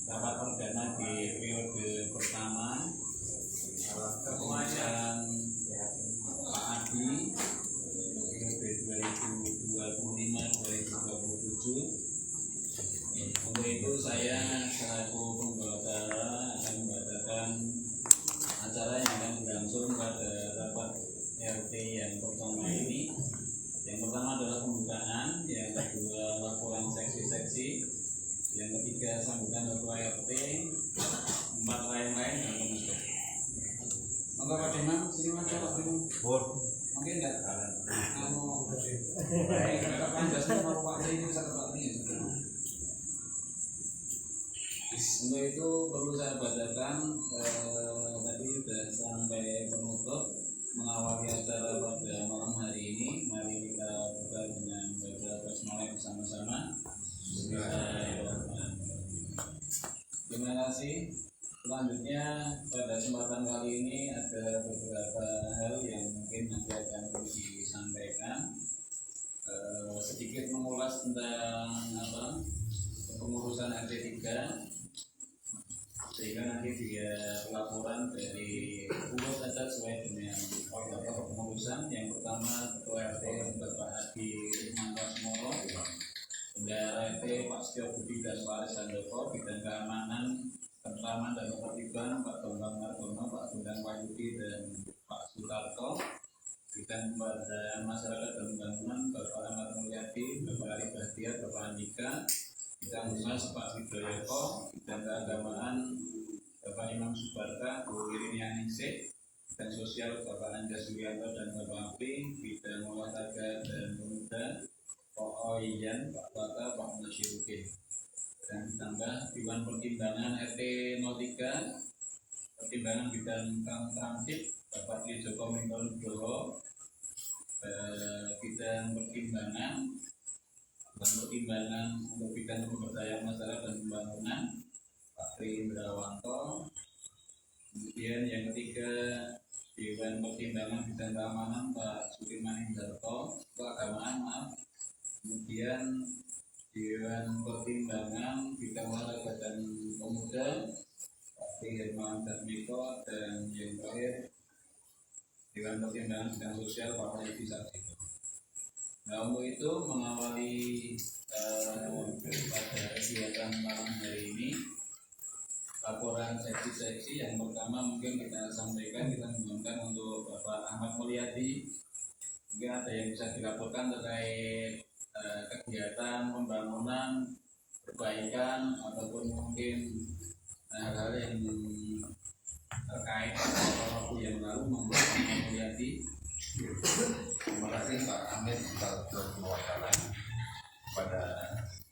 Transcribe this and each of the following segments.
rapat perdana di periode pertama kepemimpinan Pak Adi periode 2025-2027. Untuk itu saya selaku pembawa acara akan membacakan acara yang akan berlangsung pada rapat RT yang pertama ini. Yang pertama adalah pembukaan, yang kedua laporan seksi-seksi, yang ketiga sambutan ketua RT, 4 lain-lain dan penutup. Maka Pak Deman, sini Mas Pak Deman. Mungkin enggak kapan jasnya mau Pak ini satu Pak ini. Untuk itu perlu saya bacakan tadi sudah sampai penutup mengawali acara pada malam hari ini. Mari kita buka dengan baca basmalah bersama-sama. Terima kasih. Selanjutnya pada kesempatan kali ini ada beberapa hal yang mungkin nanti akan disampaikan. Sedikit mengulas tentang pengurusan RT 3, sehingga nanti dia laporan dari urut saja sesuai dengan pengurusan. Yang pertama ketua RT Bapak Adi Mangkasmoro, bendahara RT Pak Setio Budi dan Waris Handoko, bidang keamanan, ketentraman dan ketertiban Pak Bambang Margono, Pak Bundang Wahyudi dan Pak Sutarto, bidang pemberdayaan masyarakat dan pembangunan Bapak Ahmad Mulyadi, Bapak Ari Bahtiar, Bapak Andika, bidang humas Pak Widoyoko, bidang keagamaan Bapak Imam Subarta, Bu Irinia Ningsih, bidang sosial Bapak Anja Suryanto dan Bapak Apri, bidang olahraga dan pemuda Pak Oyan, Pak Tata, Pak Nasyiruddin. Dan ditambah Dewan Pertimbangan RT 03, Pertimbangan Bidang Transit Bapak Tri Joko Minggo Nugroho, bidang pertimbangan untuk bidang pemberdayaan masyarakat dan pembangunan Pak Tri Indrawanto. Kemudian yang ketiga Dewan Pertimbangan Bidang Keamanan Pak Sudirman Indarto, keagamaan maaf. Kemudian Dewan Pertimbangan Bidang Olahraga dan Pemuda Pak Tri Herman Darmiko, dan yang terakhir Dewan Pertimbangan Bidang Sosial Pak Haji Sarjito. Nah, untuk itu mengawali pada kegiatan malam hari ini laporan seksi-seksi. Yang pertama mungkin kita sampaikan, kita mengundang untuk Bapak Ahmad Mulyadi. Mungkin ada yang bisa dilaporkan terkait kegiatan pembangunan, perbaikan, ataupun mungkin hal-hal yang terkait waktu yang lalu membuat Ahmad Mulyadi. Terima kasih Pak Amit atas perwakilan kepada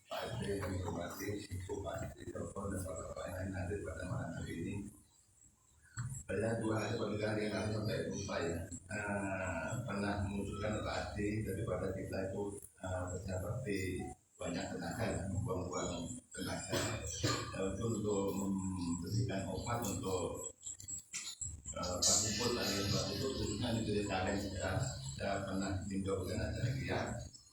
Pak RT yang dihormati, Ibu Pak Direktur dan Bapak yang lain hadir pada malam hari ini. Saya dua hal seperti yang kami sampai lupa ya. Pernah mengusulkan Pak Adi daripada kita itu seperti banyak tenaga, membuang-buang tenaga untuk membersihkan obat untuk Pak Kumpul dan Pak itu khususnya di Kalen. Saya pernah tinjau dengan acara dia,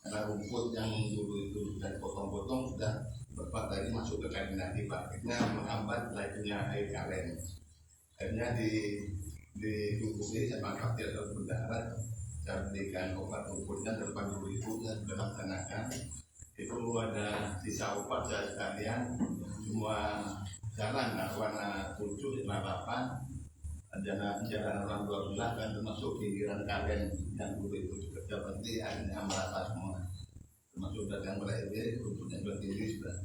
karena rumput yang dulu itu sudah potong-potong sudah berpat tadi masuk ke kain nanti Pak, akhirnya menghambat lajunya air Kalen. Akhirnya dihubungi sama kapten atau bendahara, saya berikan obat rumputnya 80.000 yang dilaksanakan. Itu ada sisa obat saya sekalian, semua jalan warna 7, 58 jalan orang 12 dan termasuk pinggiran Kalen yang dulu itu kerja penting akhirnya merata semua, termasuk dagang beredar rumputnya berdiri sudah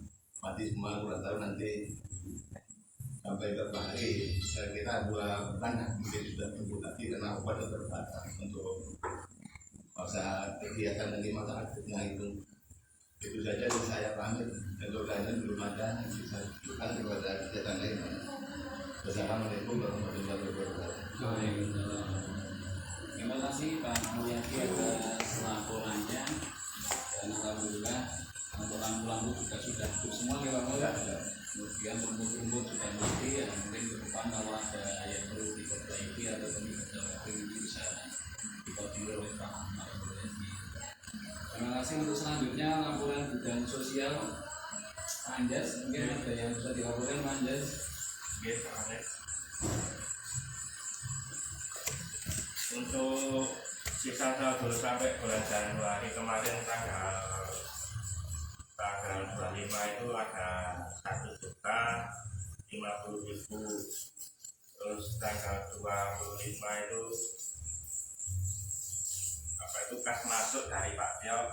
mati semua. Kurang tahu nanti sampai berapa hari, saya kira 2 bulan mungkin sudah tumbuh lagi karena obat terbatas untuk masa kegiatan dan masa aktifnya itu. Itu saja yang saya pamit. Untuk lainnya belum ada yang bisa ditunjukkan kepada kegiatan lain. Assalamualaikum warahmatullahi wabarakatuh. Terima kasih Pak Mulyadi atas laporannya, dan alhamdulillah untuk lampu-lampu juga sudah hidup semua ya Pak Mulyadi. Kemudian rumput-rumput sudah mati, ya mungkin ke depan kalau ada yang perlu diperbaiki atau diperbaiki bisa diperbaiki oleh Pak Mulyadi. Terima kasih. Untuk selanjutnya laporan bidang sosial Anjas, mungkin ada yang bisa dilakukan Anjas. Yes, Alex. Untuk sisa saldo sampai bulan Januari kemarin tanggal 25 itu ada 1.050.000. Terus tanggal 25 itu kas masuk dari Pak Tio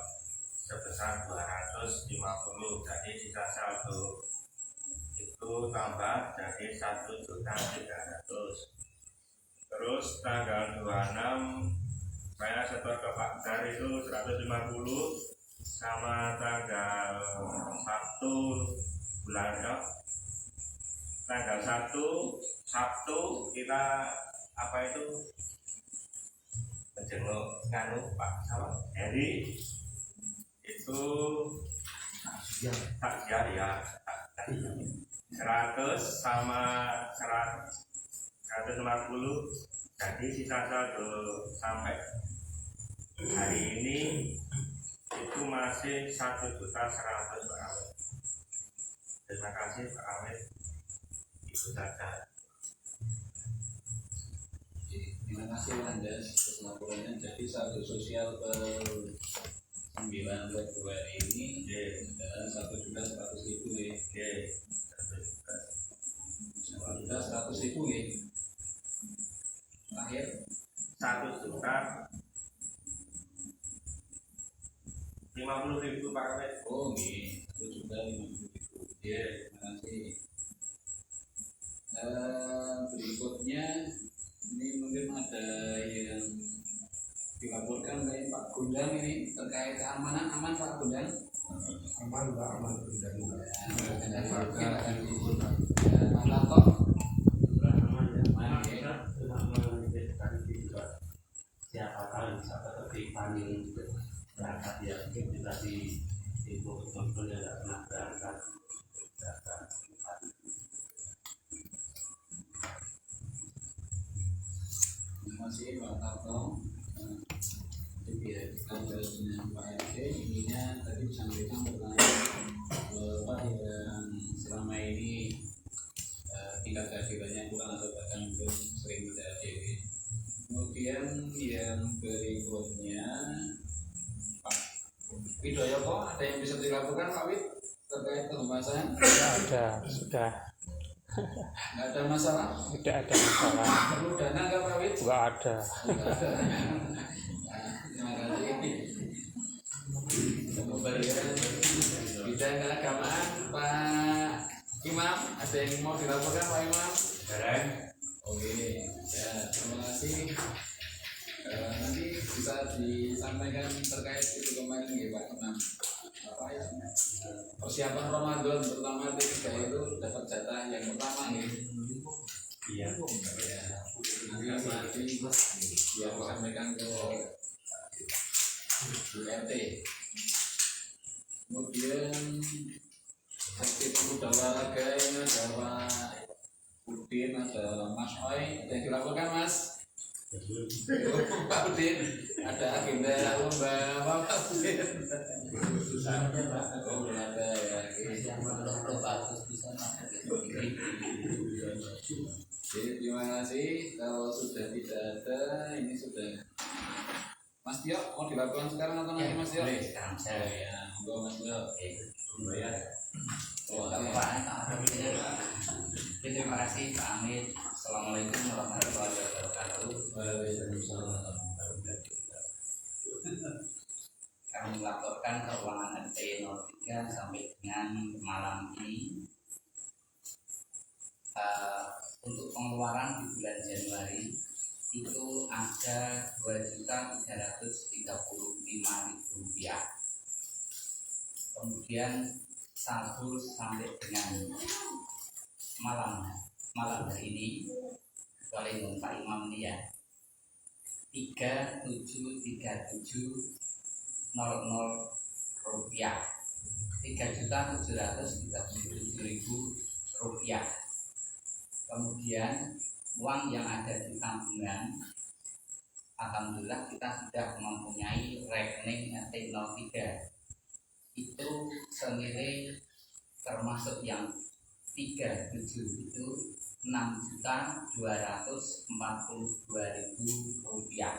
sebesar 250. Jadi sisa saldo itu tambah jadi 1.300.000. Terus tanggal 26 saya setor ke Pak Dar itu 150, sama tanggal 1 bulannya tanggal 1 Sabtu kita menjenguk Pak Heri itu takziah ya 100 sama 150. Jadi sisa saldo sampai hari ini itu masih 1.100.000 Pak Awet. Terima kasih Pak Awet. Itu saja. Terima kasih Anjas atas laporannya. Jadi saldo sosial per 9 Februari ini adalah 1.100.000 ya. 1.100.000 ya. Akhir 1.050.000 Pak Awet. oh nih 1.050.000. Ya, terima kasih. Berikutnya ini mungkin ada yang dilaporkan dari Pak Gundang ini terkait keamanan. Aman Pak Gundang? Aman Pak, aman. Mungkin akan dibutuhkan Pak Lato. Siapa tahu bisa tertib panggil berangkat ya, mungkin kita di betul-betul ya nggak pernah berangkat. Terima kasih Pak Lato. Jadi ya kita jawab dengan Pak RT. Ininya tadi disampaikan pertanyaan Pak yang selama ini tingkat kehadirannya kurang atau bahkan mungkin sering tidak hadir. Kemudian yang berikutnya Pak Widoyo, kok ada yang bisa dilakukan Pak Wid terkait pembahasan? Sudah Nggak ada masalah? tidak ada masalah, Perlu dana nggak Pak Wid? nggak ada. Terima kasih. Pemberian bidang keagamaan Pak Imam, ada yang mau dilaporkan Pak Imam? Oke, ya terima kasih. Nanti bisa disampaikan terkait itu kemarin ya Pak Imam. Apa ya? Persiapan Ramadan terutama T3 itu dapat jatah yang pertama nih. Iya. Ya, nanti yang disampaikan ke URT. Kemudian aktif pemuda olahraga ini ada Pak Udin, ada Mas Oi, ada yang dilaporkan Mas? Pak Udin, ada agenda lomba apa Pak Udin? Oh belum ada ya. Jadi terima kasih. Kalau sudah tidak ada, ini sudah. Mas Tio mau dilakukan sekarang atau nanti Mas Tio? Sekarang saya Ya, monggo Mas Tio. bayar. Oh, Terima kasih Pak Amit. Assalamualaikum warahmatullahi wabarakatuh. Waalaikumsalam. Kami melaporkan keuangan RT 03 sampai dengan malam ini. Untuk pengeluaran di bulan Januari itu ada Rp2.335.000. Kemudian saldo sampai dengan malam hari ini, kecuali dengan Pak Imam ini ya, 3.737.00 rupiah, 3.737.000 rupiah. Kemudian uang yang ada di tabungan, alhamdulillah kita sudah mempunyai rekening RT 03 itu senilai termasuk yang 37 itu 6.242.000 rupiah.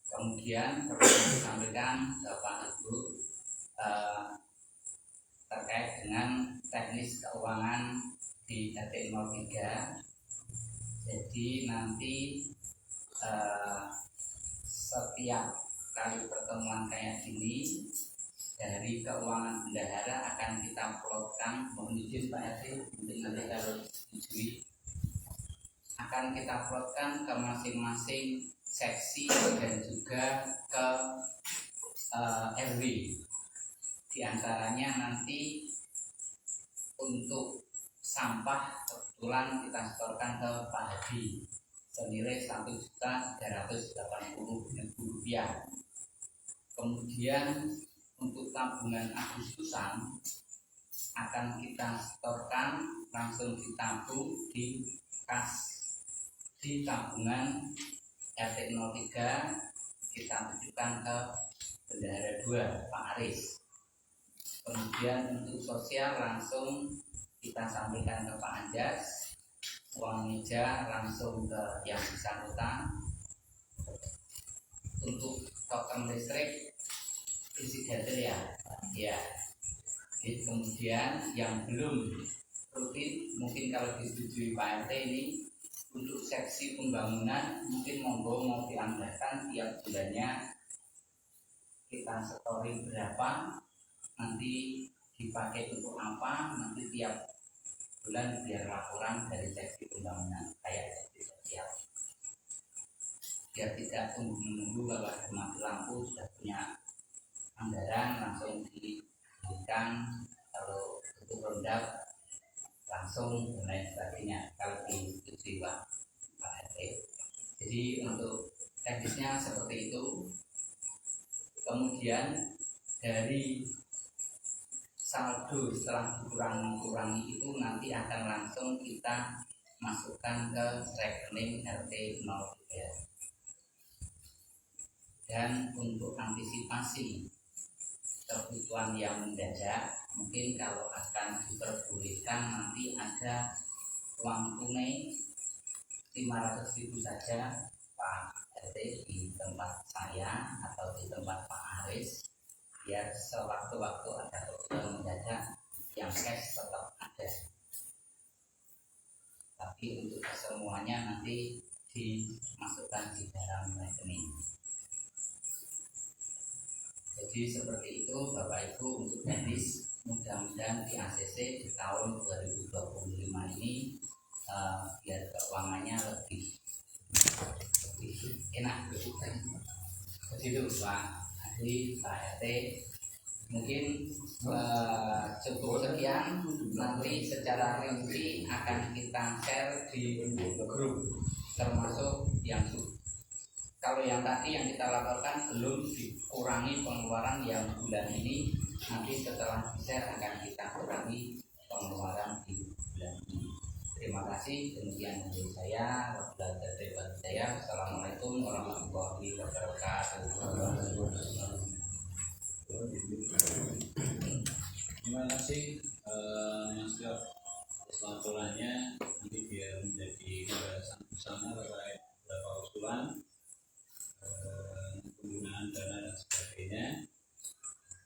Kemudian perlu disampaikan Bapak Ibu terkait dengan teknis keuangan di RT 03. Jadi nanti setiap kali pertemuan kayak gini dari keuangan bendahara akan kita plotkan, mohon izin Pak RT, mungkin nanti kalau disetujui akan kita plotkan ke masing-masing seksi dan juga ke RW. Di antaranya nanti untuk sampah kebetulan kita setorkan ke Pak Hadi senilai Rp1.380.000. Kemudian untuk tabungan Agustusan akan kita setorkan langsung ditabung di kas di tabungan RT 03, kita tujukan ke Bendahara 2 Pak Aris. Kemudian untuk sosial langsung kita sampaikan ke Pak Anjas, uang meja langsung ke yang bersangkutan. Untuk token listrik isi gater ya. Kemudian yang belum rutin mungkin kalau disetujui Pak RT ini untuk seksi pembangunan mungkin monggo mau dianggarkan tiap bulannya kita setori berapa, nanti dipakai untuk apa, nanti tiap bulan biar laporan dari seksi pembangunan kayak seksi sosial, biar tidak tunggu-menunggu kalau ada mati lampu sudah punya anggaran langsung diberikan, kalau untuk rondak langsung dan lain sebagainya kalau disetujui Pak RT. Jadi untuk teknisnya seperti itu. Kemudian dari saldo setelah dikurangi itu nanti akan langsung kita masukkan ke rekening RT 03. Dan untuk antisipasi kebutuhan yang mendadak, mungkin kalau akan diperbolehkan nanti ada uang tunai 500.000 saja Pak RT di tempat saya atau di tempat Pak Aris, biar sewaktu-waktu ada kebutuhan mendadak yang cash tetap ada. Tapi untuk semuanya nanti dimasukkan di dalam rekening. Jadi seperti itu Bapak Ibu untuk teknis, mudah-mudahan di ACC di tahun 2025 ini biar keuangannya lebih enak begitu Pak Hadi, Pak RT. Mungkin cukup sekian, nanti secara rinci akan kita share di grup, termasuk yang kalau yang tadi yang kita laporkan belum dikurangi pengeluaran yang bulan ini, nanti setelah di-share akan kita kurangi pengeluaran di bulan ini. Terima kasih, demikian dari saya. Assalamualaikum warahmatullahi wabarakatuh. Terima kasih Mas Gaf atas laporannya. Nanti biar menjadi pembahasan bersama terkait beberapa usulan penggunaan dana dan sebagainya.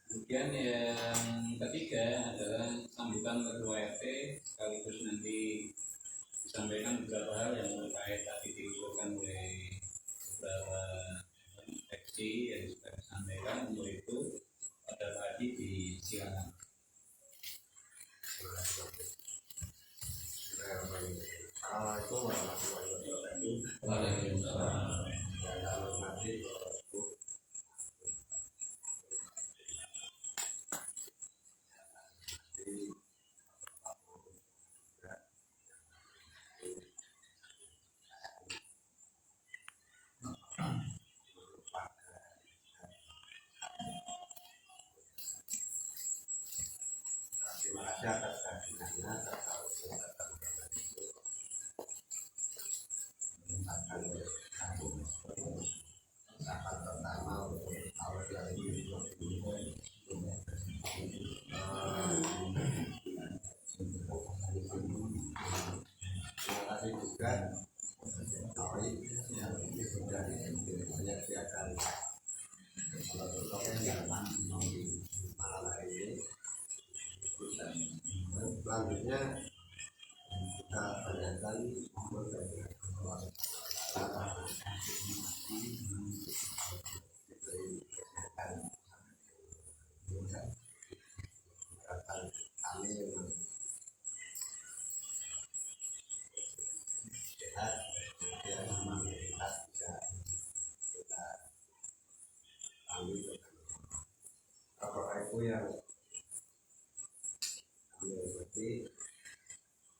Kemudian yang ketiga adalah sambutan ketua RT, sekaligus nanti disampaikan beberapa hal yang terkait tadi diusulkan oleh beberapa seksi yang sudah disampaikan. Untuk itu pada tadi disilakan. Assalamualaikum warahmatullahi wabarakatuh. Waalaikumsalam. Terima kasih atas kehadirannya serta usul serta sangat pertama untuk tahun 2025 selanjutnya kita tanyakan mohon dari kami memang sehat, ya memang kita bisa kita ambil Bapak Ibu yang kami hormati,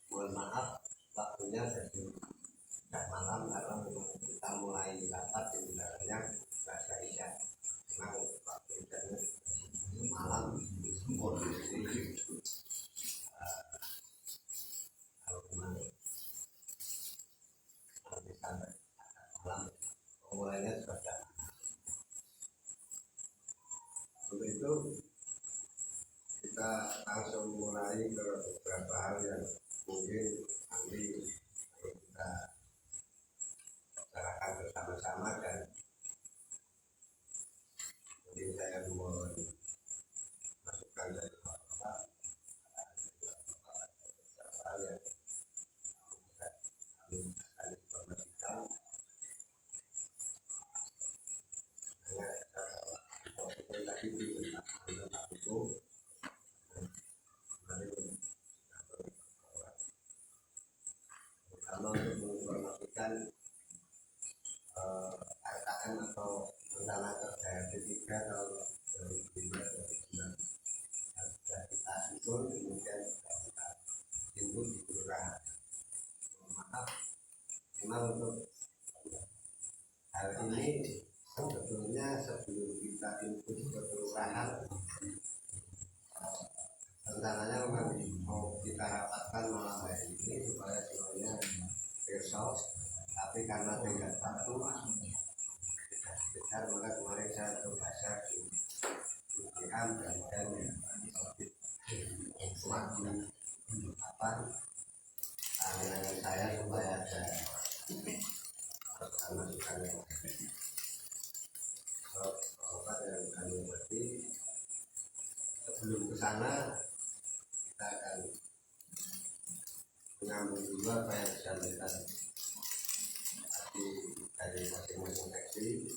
mohon maaf waktunya jadi sudah malam karena memang kita mulai rapat sebenarnya bahasa Isya. Memang waktu Isyanya malam kondisi kalau memang sampai malam mulainya sudah. Untuk itu kita langsung mulai ke beberapa hal yang mungkin nanti kita bicarakan bersama-sama, dan mungkin saya mohon masukan dari Bapak beberapa hal yang kami akan informasikan. Tadi tentang hukum pertama untuk menginformasikan RKM atau rencana kerja P3 tahun 2015 sudah kita susun, kemudian kita input di kelurahan. Maaf, memang untuk hal ini sebetulnya sebelum kita input ke kelurahan, rencananya memang mau kita rapatkan malam hari ini supaya semuanya besok, tapi karena tinggal satu tidak sekedar, maka kemarin saya coba share di UGM dan semakin apa angan saya supaya ada masukan yang Bapak yang kami hormati. Sebelum ke sana kita akan mengambil dulu apa yang disampaikan tadi dari masing-masing seksi.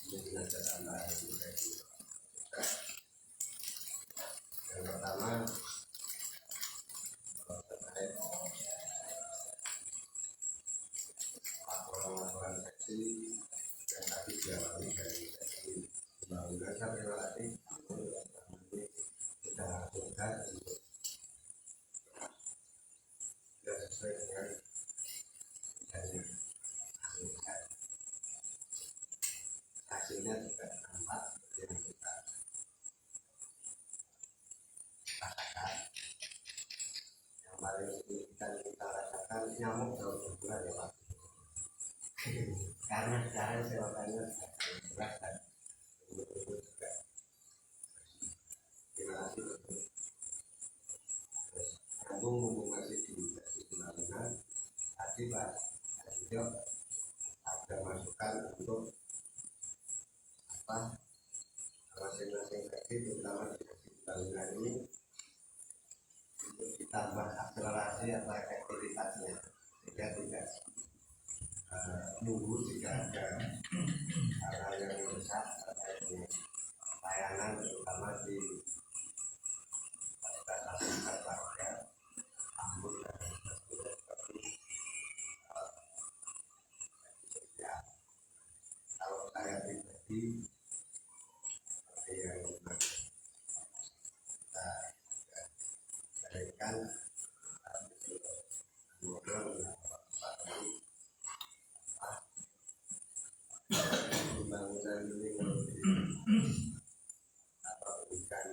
Mungkin ada tambahan dari yang pertama terkait laporan seksi yang tadi dialami dari seksi pembangunan. Saya terima kasih sudah tuntas untuk sudah sesuai dengan hasilnya juga nampak seperti yang kita rasakan. Yang paling signifikan kita rasakan nyamuk daun berbulan ya Pak. Karena sekarang sewakannya sudah berat dan betul-betul juga. Terima kasih betul. Nyambung mumpung masih di pembangunan, tadi Pak Hajijo ada masukan untuk apa masing-masing seksi, terutama di seksi pembangunan ini, untuk ditambah akselerasi atau efektivitasnya sehingga tidak nunggu jika ada hal yang mendesak terkait dengan layanan, terutama di fasilitas warga, ambul dan sebagainya seperti sosial. Kalau saya pribadi seperti yang kita berikan ngobrol dengan Pak tadi, pembangunan ini atau pendidikan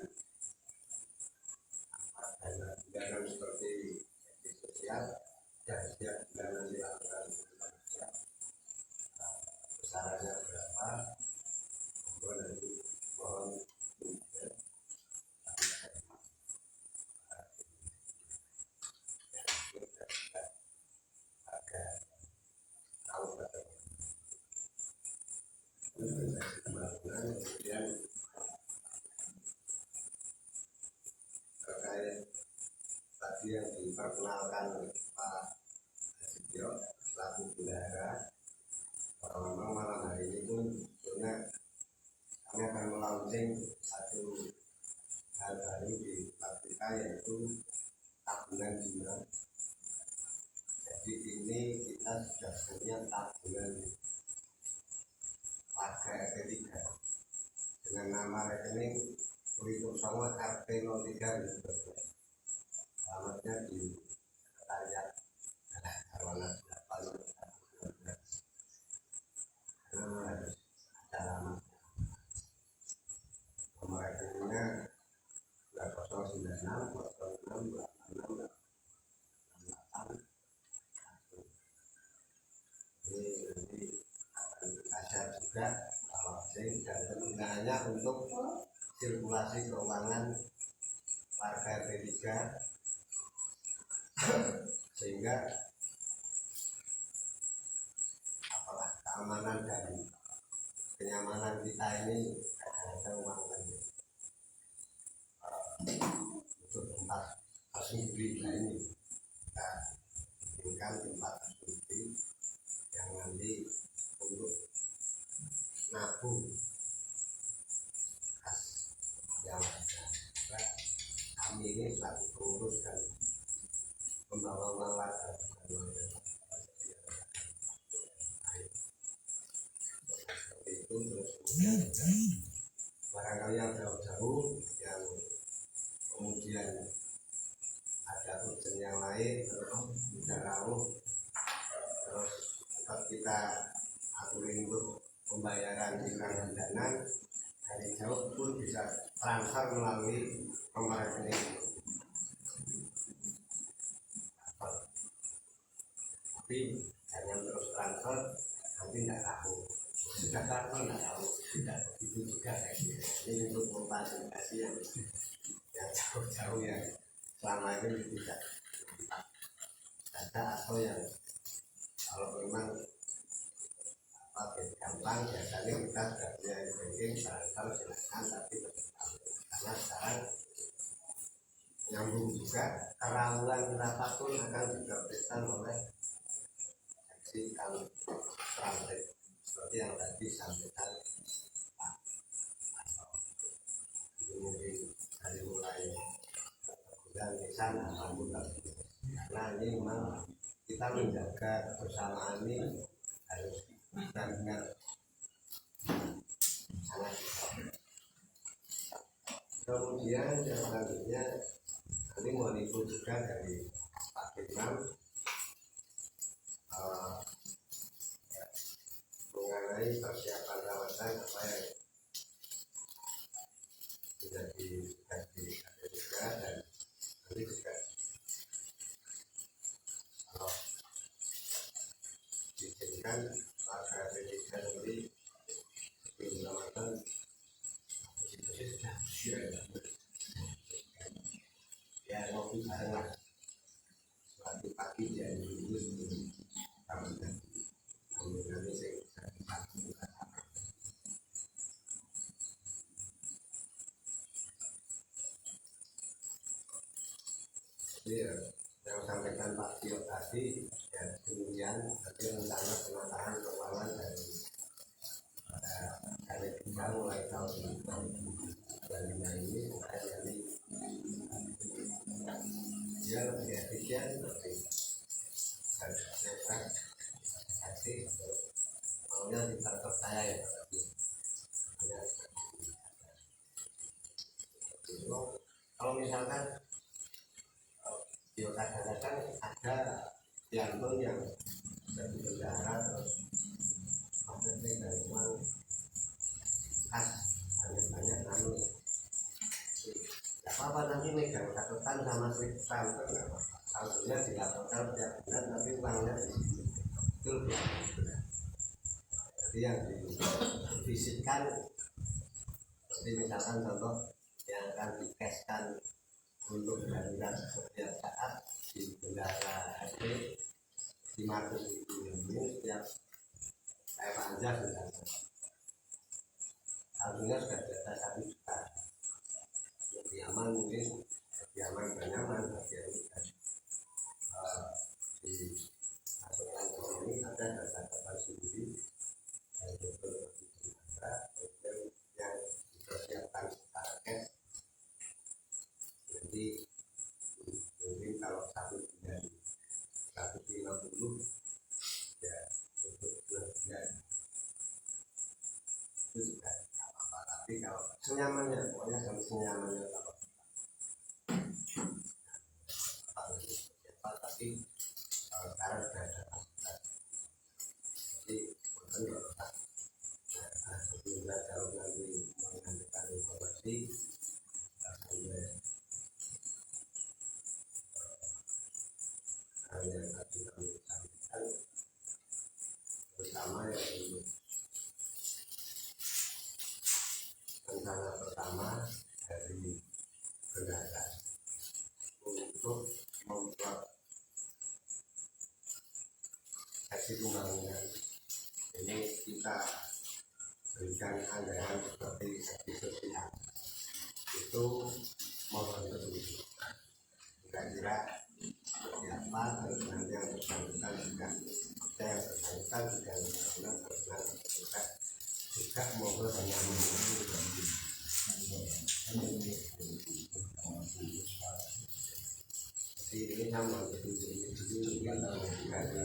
tadi yang diperkenalkan oleh Pak Sitio selaku bendahara, bahwa memang malam hari ini pun sebenarnya kami akan melaunching satu hal baru di Afrika, yaitu tabungan jimat. Jadi ini kita sudah punya tabungan warga RT 3 dengan nama rekening Puri Songo RT 03 alamatnya di Sekretariat Arwana 8 karena harus ada alamat. Nomor rekeningnya 2096 06 26 68. Ini nanti akan ada juga launching, dan tidak hanya untuk sirkulasi keuangan warga RT 3 sehingga apalah keamanan dan kenyamanan kita ini ada uang untuk tempat tersendiri. Nah ini kita inginkan tempat tersendiri yang nanti untuk nabung khas yang ada. Kami ini selaku pengurus dan membawa uang warga itu. Terus barangkali yang jauh-jauh yang kemudian ada urgen yang lain tidak tahu, terus tetap kita aturin untuk pembayaran iuran bulanan dari jauh pun bisa transfer melalui nomor rekening. Tapi jangan terus transfer, nanti tidak tahu. Sudah transfer tidak tahu, tidak begitu juga. Ini untuk memfasilitasi yang jauh-jauh yang selama ini tidak ada, atau yang kalau memang gampang biasanya kita sudah punya banking transfer silakan, tapi karena sekarang nyambung juga kerawanan berapapun akan diberikan oleh seksi transit seperti yang tadi disampaikan Pak Aso. Ini mungkin dari mulai bulan Nisan alhamdulillah, karena ini memang kita menjaga kebersamaan ini harus benar-benar sangat. Kemudian yang selanjutnya nanti mau ikut juga dari Pak Imam mengenai persiapan Ramadan apa yang sudah ada juga, dan nanti juga kalau diizinkan warga Indonesia sendiri sebelum Ramadan itu sudah ya ngopi bareng lah suatu pagi ya dulu sebelum Ramadan. Nanti saya yang sampaikan Pak Tio tadi ya, kemudian nanti rencana penataan keuangan dari kita mulai tahun 2025 ini dari dia lebih efisien, lebih cepat, efektif, maunya dipercaya ya. Kalau misalkan Tio kadang-kadang ada jantung yang jadi bendahara terus marketing dari uang khas banyak anu, tidak apa-apa, nanti megang catatan sama slip transfer nggak apa-apa, saldonya dilaporkan setiap bulan tapi uangnya itu lebih benar. Jadi yang difisikkan seperti misalkan contoh yang akan dikeskan untuk darurat setiap saat di bendahara SD di market itu ini setiap kayak panjang misalnya harusnya sudah ada 1 juta, lebih aman, mungkin lebih aman dan nyaman bagi yang proyeksi pembangunan ini kita berikan anggaran seperti segi sosial itu mohon terus kira-kira siapa terus nanti yang bersangkutan juga saya yang bersangkutan juga benar-benar bersangkutan juga mohon hanya jadi ini sama jadi ada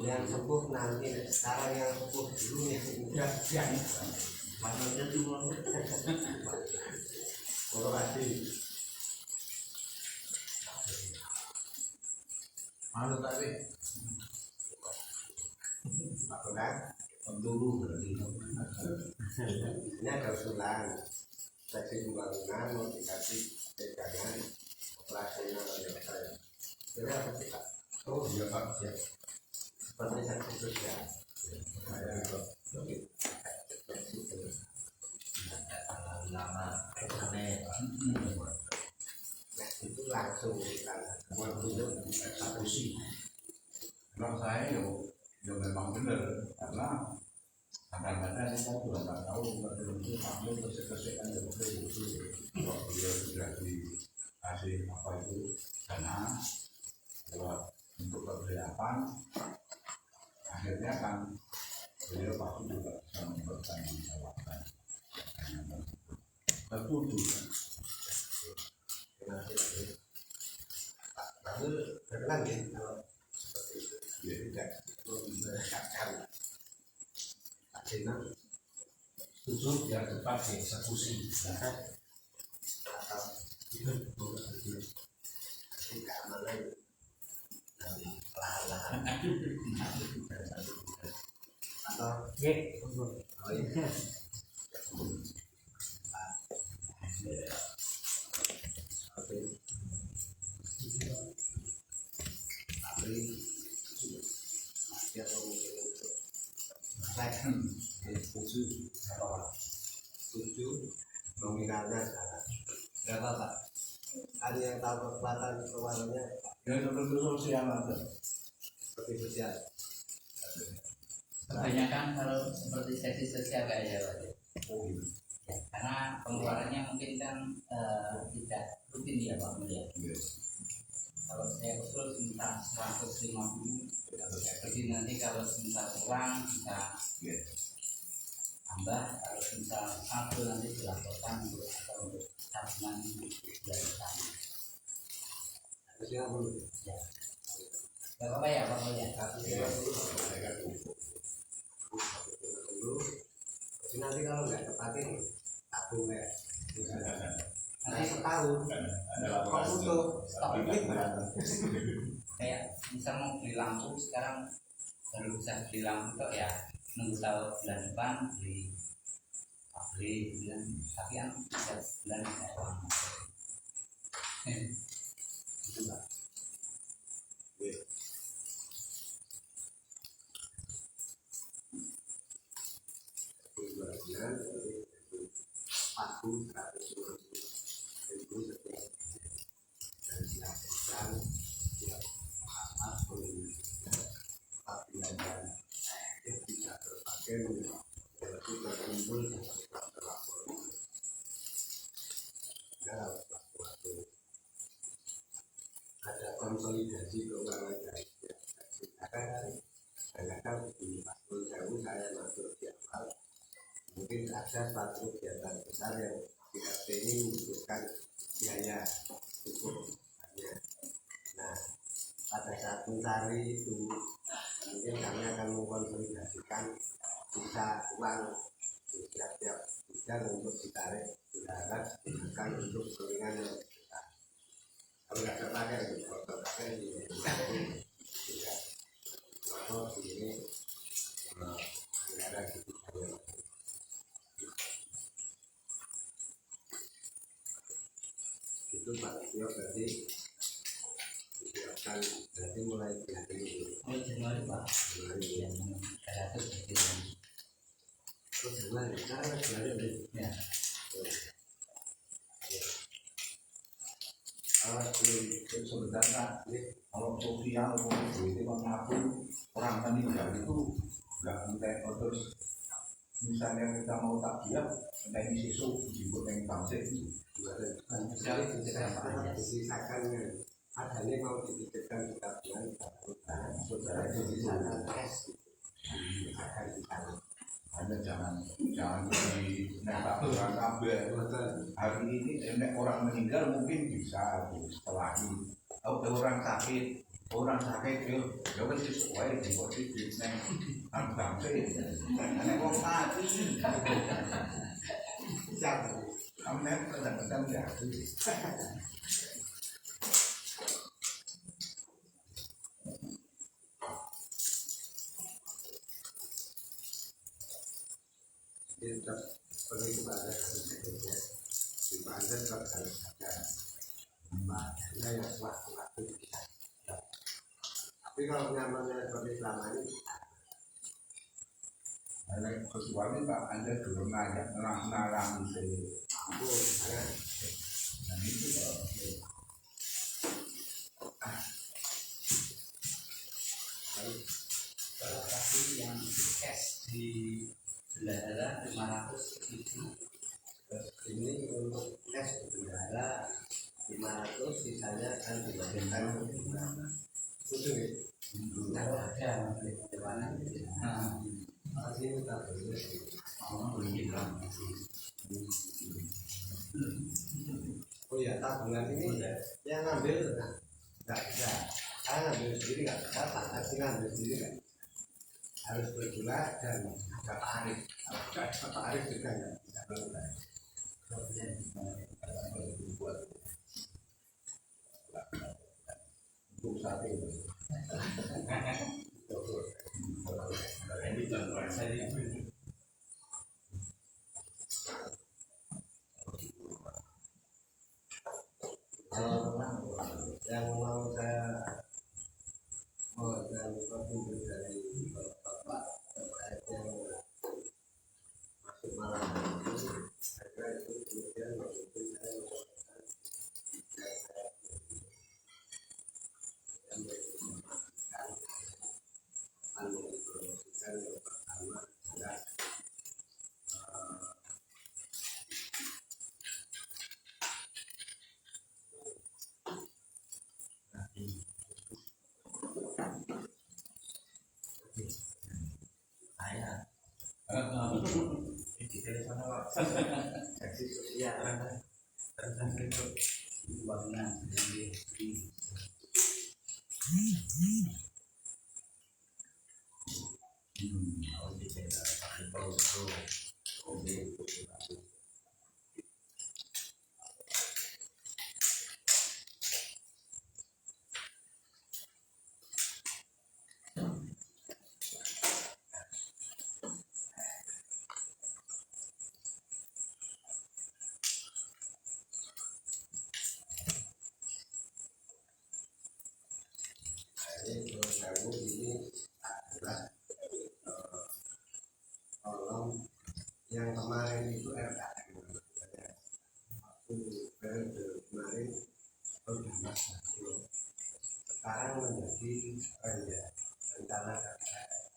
yang sepuh nanti sekarang yang sepuh dulu ya maksudnya dulu kalau tadi malu tadi apa kan dulu berarti ini ada usulan seksi pembangunan mau dikasih pegangan operasional yang saya jadi apa sih Pak? Oh iya Pak ya seperti seksi sosial lama itu langsung buat dulu satu sih Kalau saya yo memang benar karena kadang-kadang saya juga nggak tahu itu sampai kesek-kesekan ya itu kalau beliau sudah dikasih apa itu dana buat untuk persiapan akhirnya kan beliau pasti juga bisa mempertanggungjawabkan tertuju lalu terkenal ya kalau seperti itu dia tidak mendekatkan akhirnya itu biar cepat dieksekusi atau itu keamanan dan lahan atau oh iya tapi dia mungkin setuju nominalnya salah nggak apa-apa ada yang tahu kekuatannya ya seperti sosial ada seperti sosial kebanyakan kalau seperti sesi sosial kayak Pak ya, karena pengeluarannya mungkin kan tidak rutin ya Pak melihat. Kalau saya usul minta 150, jadi nanti kalau minta uang bisa tambah, kalau minta satu nanti dilaporkan untuk atau untuk tabungan bulan depan. harus 50 Ya, nggak apa-apa ya Pak ya. harus 50 dulu jadi nanti kalau nggak tepatin tabung ya nanti setahun kok butuh stok duit Kayak misal mau beli lampu sekarang baru bisa beli lampu kok ya nunggu tahu bulan depan beli bulan tapi kan bisa bulan ada uang itu Pak. bulan paku 150.000 setiap dan dilaporkan setiap apapun apabila yang tidak terpakai berarti terkumpul setelah terlapor dalam waktu ada konsolidasi keuangan dari setiap kadang-kadang di Pastor Jauh saya masuk di awal mungkin ada suatu kegiatan besar yang tidak ini membutuhkan biaya cukup banyak. Nah, pada saat mencari itu mungkin kami akan mengkonsolidasikan sisa uang di setiap bidang untuk ditarik berharap digunakan untuk kepentingan yang besar. Kalau nggak terpakai, kalau terpakai tidak. Maka ini anggaran itu banyak. Itu Pak Tio berarti disiapkan berarti mulai bulan ini Oh Januari Pak yang 100 jadi terus Januari sekarang bulan ini ya kalau misalnya kita mau takbiah naik sisuk jibut yang tamsik disisakan adanya mau dipikirkan kita bilang saudara di sana akan di sana. Anda jangan di orang kabel. Hari ini orang meninggal mungkin bisa setelah ini. Orang sakit ya kan sesuai di posisi yang bangsa. Karena kok mati Siapa? kamu kadang-kadang jatuh. Kita pergi kepada sebenarnya di mana kita harus ada makna yang waktu bisa. Tapi kalau nyamannya seperti selama ini, Karena kecuali Pak Anda dulu ngajak narang itu, aku dan itu Tapi yang cash di bendahara 500.000. ini untuk tes bendahara 500, sisanya kan dibagikan itu nih. Ada di mana? Masih tak boleh. Oh ya, tabungan ini yang ngambil nggak bisa. Saya ngambil sendiri nggak bisa, tak kasih ngambil sendiri nggak. Harus bergula dan ada Pak Arif. Pak Arif juga nggak bisa. untuk saat ini. Yang mau saya dan petunjuk dari Bapak terkait yang masuk malam itu, saya kira itu kemudian mungkin saya melakukan yang menginformasikan yang pertama adalah seksi sosial Bangunan di ini kalau ini adalah tolong yang kemarin itu RKM waktu periode kemarin sudah sekarang menjadi rencana KKN.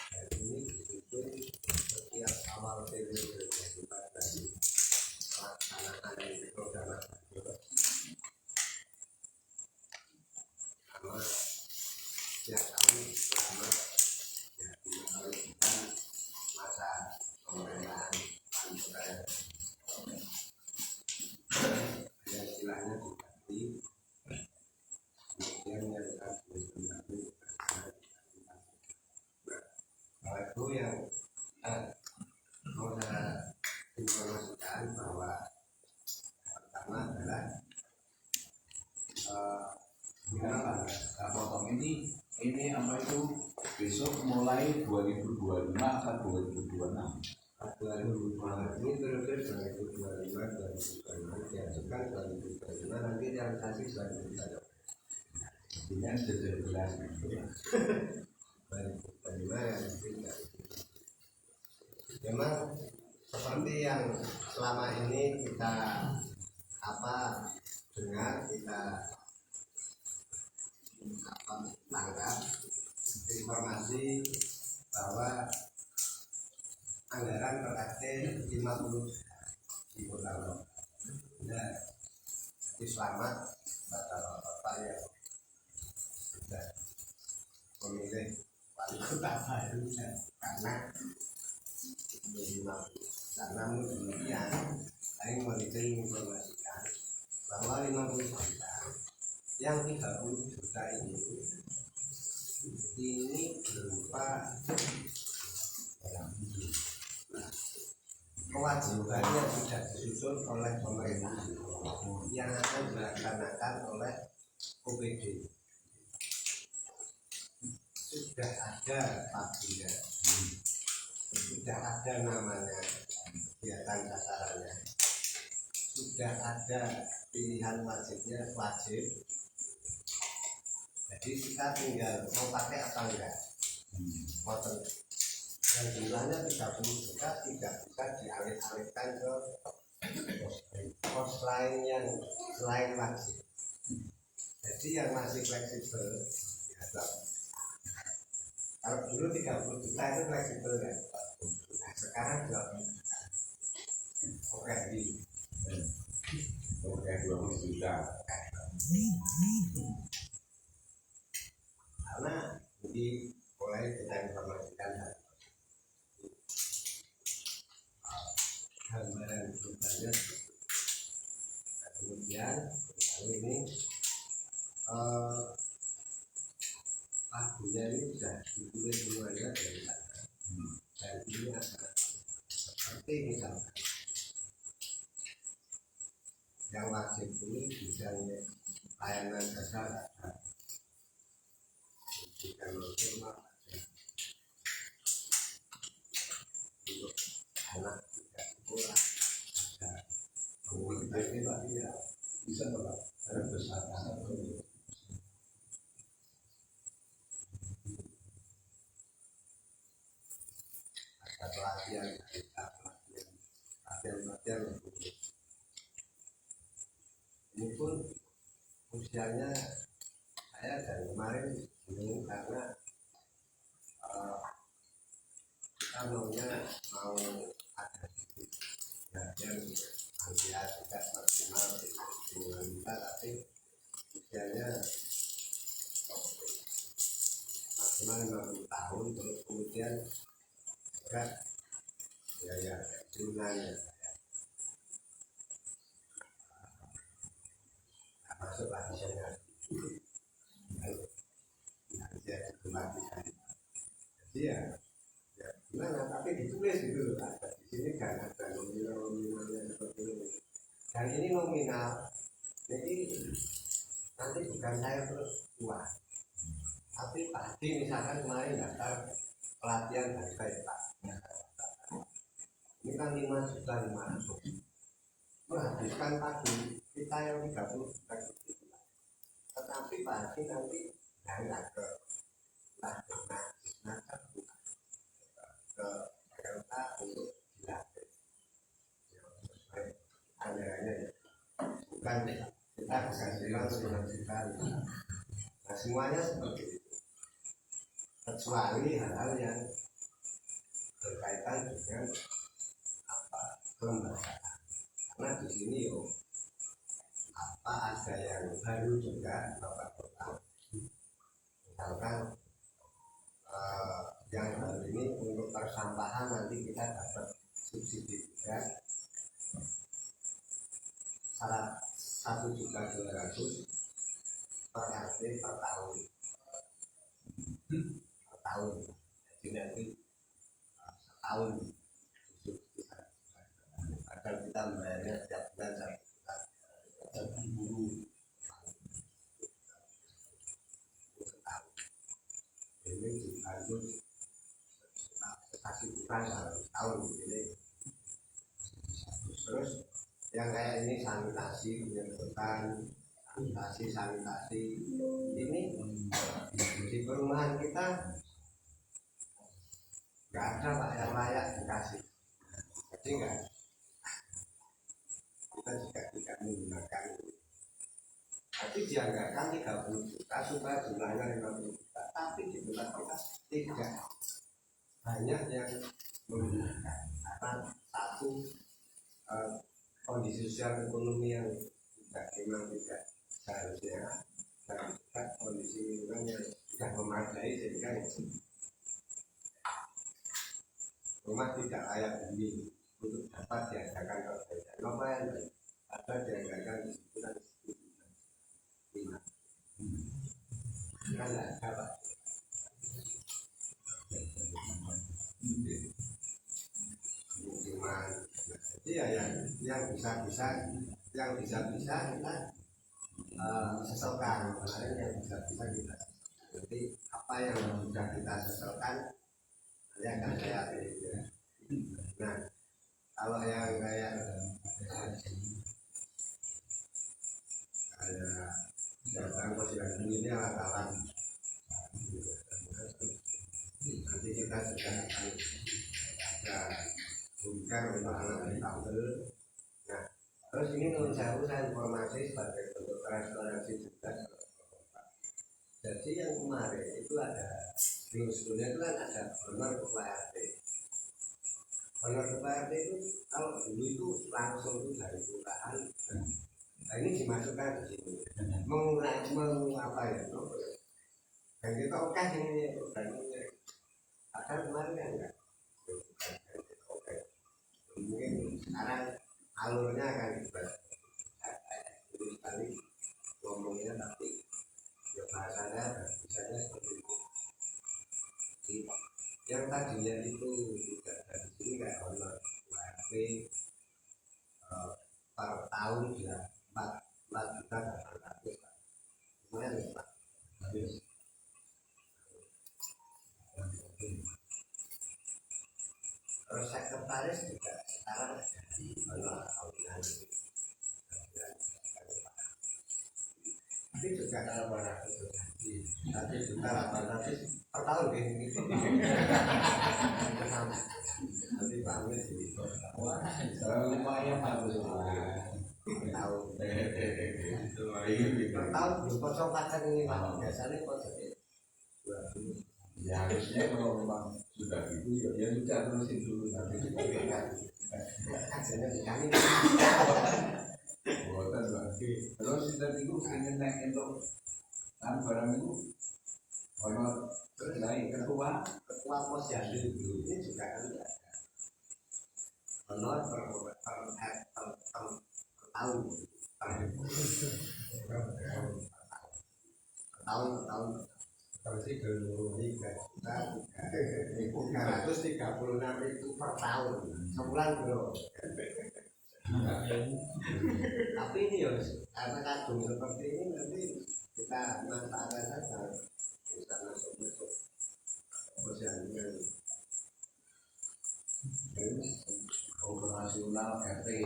Dan ini disusun setiap awal periode kehidupan dari pelaksanaan ini program nasional. Karena setiap tahun selama ya 5 tahun kita masa pemerintahan Pancasila yang istilahnya diganti, kemudian yang akan diganti kalau itu yang mau saya informasikan bahwa pertama adalah Potong ini apa itu besok mulai 2025 atau 2026 2025 ini periode 2025 diajukan 2025 nanti realisasi 2025 dengan sudah jelas 2025 yang tidak. Memang seperti yang selama ini kita dengar, kita tangkap informasi bahwa anggaran per RT 50 juta di Kota Lombok. Nah, jadi selamat bapak yang sudah memilih wali kota baru karena namun demikian saya monitor informasikan bahwa 50 juta yang 30 juta ini berupa kewajibannya sudah disusun oleh pemerintah yang akan dilaksanakan oleh OPD. Sudah ada paginya, sudah ada namanya, kegiatan sasarannya, sudah ada pilihan wajibnya wajib. Jadi kita tinggal mau pakai apa enggak. Dan jumlahnya 30 juta tidak bisa dialih-alihkan ke pos lain yang selain wajib. Jadi yang masih fleksibel ya, kalau dulu 30 juta itu fleksibel ya. Nah, sekarang 20 juta. Oke, di 20 juta. Karena ini mulai kita informasikan gambaran globалnya. Nah, kemudian ini lagunya ini sudah ditulis semuanya dari sana. Dan ini ada seperti misalkan yang wajib ini bidangnya layanan dasar ada, bidang normal ada, untuk anak tidak sekolah ada. Kemudian ini Pak ya bisa Pak ada besar pelatihan ini pun usianya saya dari kemarin bingung karena kita maunya mau ada pelatihan usia tidak maksimal dengan kita, tapi usianya maksimal 50 tahun terus kemudian ya jumlahnya masuk lagi saya jadi ya gimana tapi ditulis gitu ada di sini kan ada nominalnya seperti ini dan ini nominal jadi nanti bukan saya terus tua tapi pasti misalkan kemarin daftar pelatihan dari saya Pak ini kan 5.500.000 menghabiskan pagi kita yang 30 juta tetapi pagi nanti banyak ke ke Delta untuk dilatih anggarannya bukan kita bisa bilang 9 juta nah semuanya seperti itu kecuali hal-hal yang berkaitan dengan kelembagaan karena di sini ada yang baru juga Bapak Kota misalkan yang baru ini untuk persampahan nanti kita dapat subsidi juga 1.200.000 per RT per tahun jadi nanti setahun akan kita membayarnya setiap bulan jadi guru ini dibantu kasih bukan tahun ini terus yang kayak ini sanitasi penyemprotan sanitasi ini di perumahan kita nggak ada Pak yang layak dikasih jadi enggak kita juga tidak menggunakan tapi dianggarkan 30 juta supaya jumlahnya 50 juta tapi di tempat kita tidak banyak yang menggunakan karena satu kondisi sosial ekonomi yang memang tidak seharusnya, dan juga kondisi lingkungan yang sudah memadai sehingga rumah tidak layak huni untuk dapat diadakan perbaikan novel atau diadakan disebutkan lima kan tidak ada Pak. Pemukiman, jadi ya yang bisa kita sesalkan, kemarin yang bisa kita nanti apa yang sudah kita sesalkan nanti akan saya ya. Nah kalau yang kayak ada datang posisi ini alat-alat nanti kita sudah akan bukan untuk anak tampil. Nah, terus ini menurut saya informasi sebagai bentuk transparansi juga. Jadi yang kemarin itu ada di sebelumnya itu kan ada honor ketua RT. Honor ketua RT itu kalau dulu itu langsung itu dari kelurahan. Nah ini dimasukkan di sini. Mengapa ya? Dan kita oke ini programnya. Akan kemarin kan enggak. Mungkin sekarang alurnya akan dibuat sekali ngomongnya tapi ya bahasanya bisanya seperti itu. Yang tadinya itu tidak dari sini kayak honor URP per tahun ya 4 juta 800 lumayan ya Pak. Terus sekretaris juga sekarang ada tahunan tapi juga kalau barang itu 1 juta 800 per tahun ini nanti pamit di lumayan bagus tahun per tahun kosong pakan ini Pak biasanya kosong Ya harusnya kalau memang sudah gitu ya dia bisa terusin dulu nanti diberikan hasilnya sekali buatan lagi. Terus kita itu ingin naik untuk barang itu honor terus naik ketua posyandu ini juga kan ada honor per tahun berarti 336.000 per tahun sebulan bro. Tapi ini ya karena kadung seperti ini nanti kita manfaatkan saja bisa masuk posyandu operasional RT.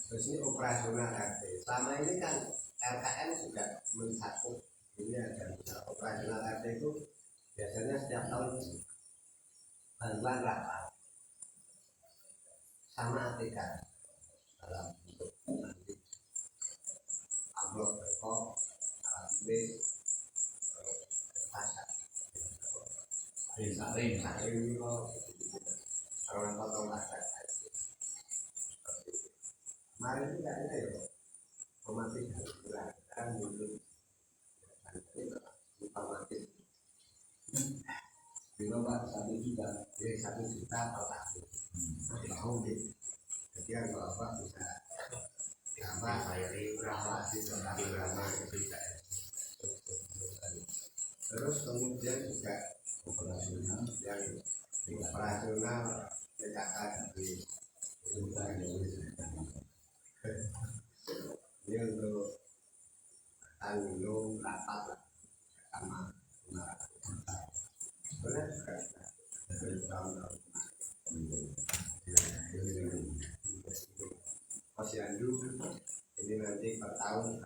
Terus ini operasional RT selama ini kan RKM juga mencakup ini ada operasional RT itu biasanya setiap tahun bantuan rapat sama ATK dalam bentuk nanti amplop berkop alat bis pasar saring orang potong pasar kemarin itu nggak ada ya otomatis kan muncul otomatis Bila Pak 1 juta, 1 juta per tahun gitu. Jadi kan Bapak bisa berapa sih tentang berapa bisa. Terus kemudian juga operasional yang operasional PKK di ini untuk tanggung rapat sama posyandu ini nanti per tahun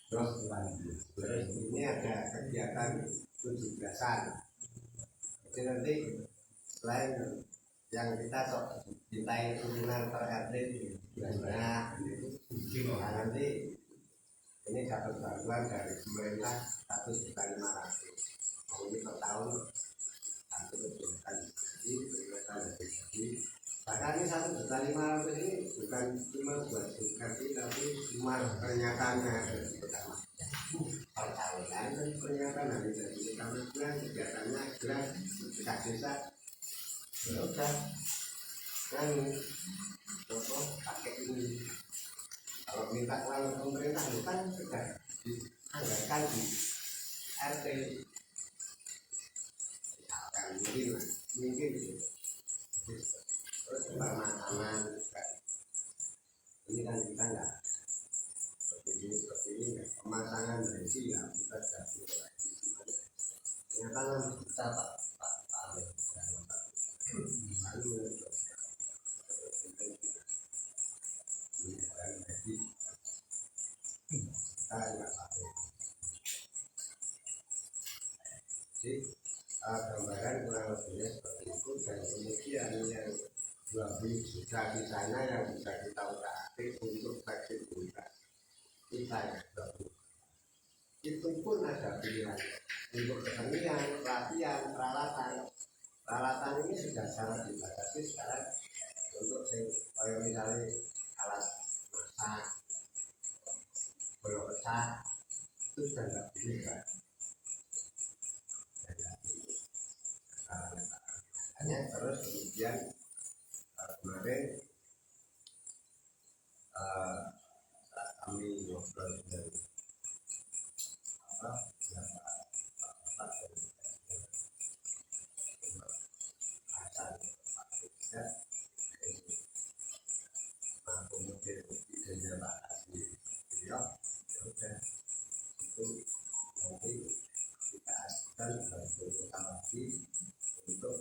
terus ini ada kegiatan 17-an jadi nanti selain yang kita cintai turunan per RT nah nanti ini dapat bantuan dari pemerintah 1.500.000 juta 500 ini bukan cuma buat edukasi tapi cuma pernyataannya pertama perkawinan dan pernyataan hari jadi pertama jelas kegiatannya jelas dekat desa ya udah kan apa pakai ini kalau minta uang pemerintah itu kan sudah dianggarkan di RT misalkan mungkin gitu. Terus pemakaman ini kan kita nggak seperti ini nggak pemasangan dari sini ya kita sudah mulai ternyata kan kita Pak Amir lalu kita nggak pakai jadi gambaran kurang lebihnya seperti itu dan kemudian yang 20 juta di sana yang bisa kita utak-atik untuk fleksibilitas kita yang baru itu pun ada pilihan untuk kesenian, pelatihan, peralatan ini sudah sangat dibatasi sekarang untuk misalnya alat masak bolok pecah itu sudah tidak bisa hanya terus kemudian kemarin kami ngobrol dengan kemudian idenya Pak Asli beliau ya itu nanti kita akan berusaha lagi untuk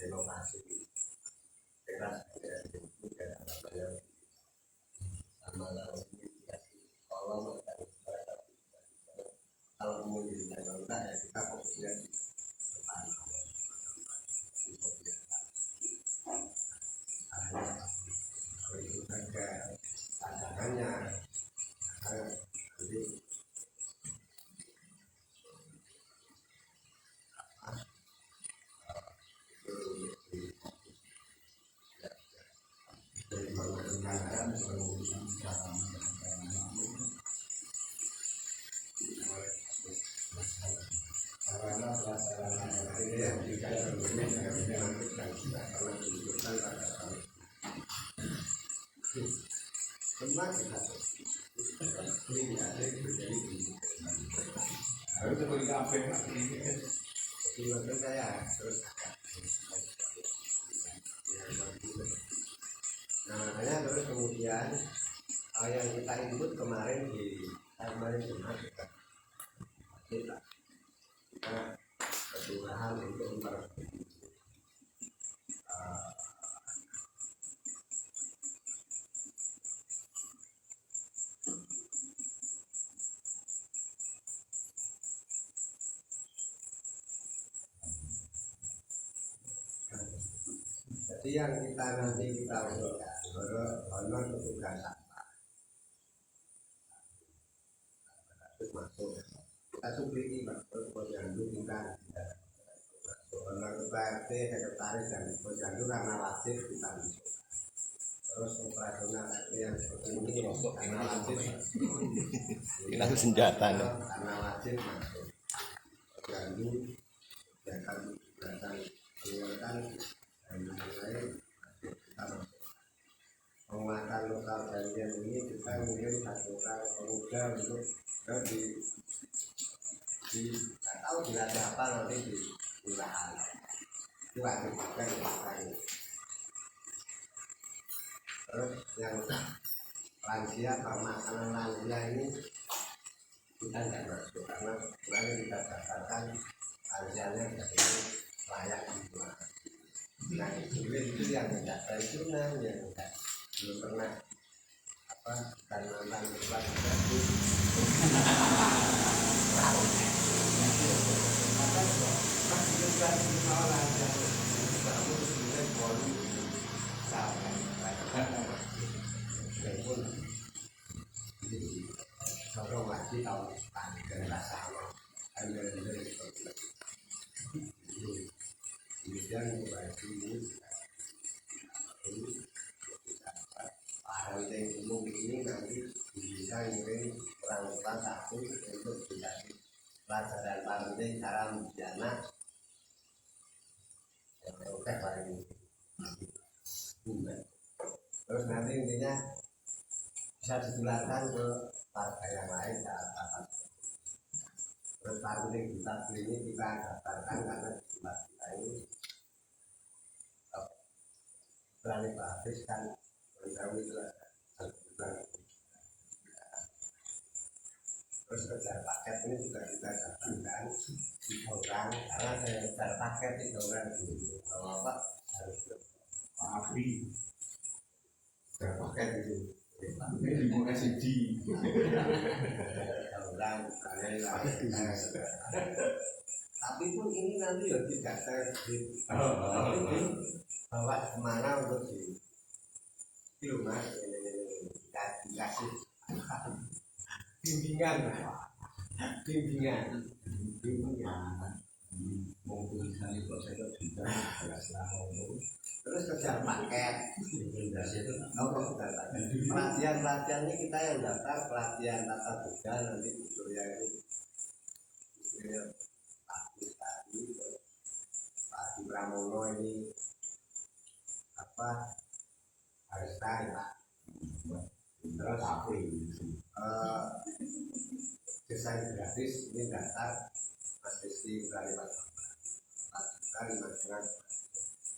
renovasi teras itu dan apa sama ini dikasih kolom dan kalau kemudian kita ya kita fokusnya di depan kalau itu saja tantangannya nanti harus seperti kafe saya terus nah makanya terus kemudian yang kita input kemarin di Jumat kita kelurahan untuk memperbaiki jadi yang kita nanti kita usulkan honor petugas sampah masuk kita subsidi Pak Posyandu kita honor PRT sekretaris dan Posyandu karena wajib kita masuk terus operasional yang seperti ini karena wajib kita senjata karena wajib masuk Posyandu akan mengeluarkan dan lain-lain kita masuk penguatan lokal bagian ini kita mungkin satu orang pemuda untuk nggak tahu dilatih apa nanti di kelurahan itu wajib juga dipakai terus yang lansia makanan lansia ini kita nggak masuk karena kemarin kita daftarkan lansianya jadi layak dijual. Nah itu yang tidak tradisional yang tidak belum pernah dan mantan depan itu masih juga orang yang baru sudah baru sampai dan pun dorong lagi tahun depan generasi ada dari kemudian bagi ini pelajaran paling cara menjana yang oke paling terus nanti intinya bisa ditularkan ke warga yang lain saat atas. Terus tahun ini kita daftarkan karena jumlah kita ini berani habis kan menjauh itu terus kejar paket ini juga kita dapatkan 3 orang karena saya kejar paket 3 orang dulu kalau apa harus maafin kejar paket itu ini mau SID orang tapi pun ini nanti ya tidak terjadi bawa kemana untuk di rumah dikasih bimbingan mungkin kali kok saya juga terus kejar paket pelatihan ini kita yang daftar pelatihan tata boga nanti Surya itu Pak Adi Pramono ini apa harus tanya terus desain gratis ini daftar Mas Desti dari Mas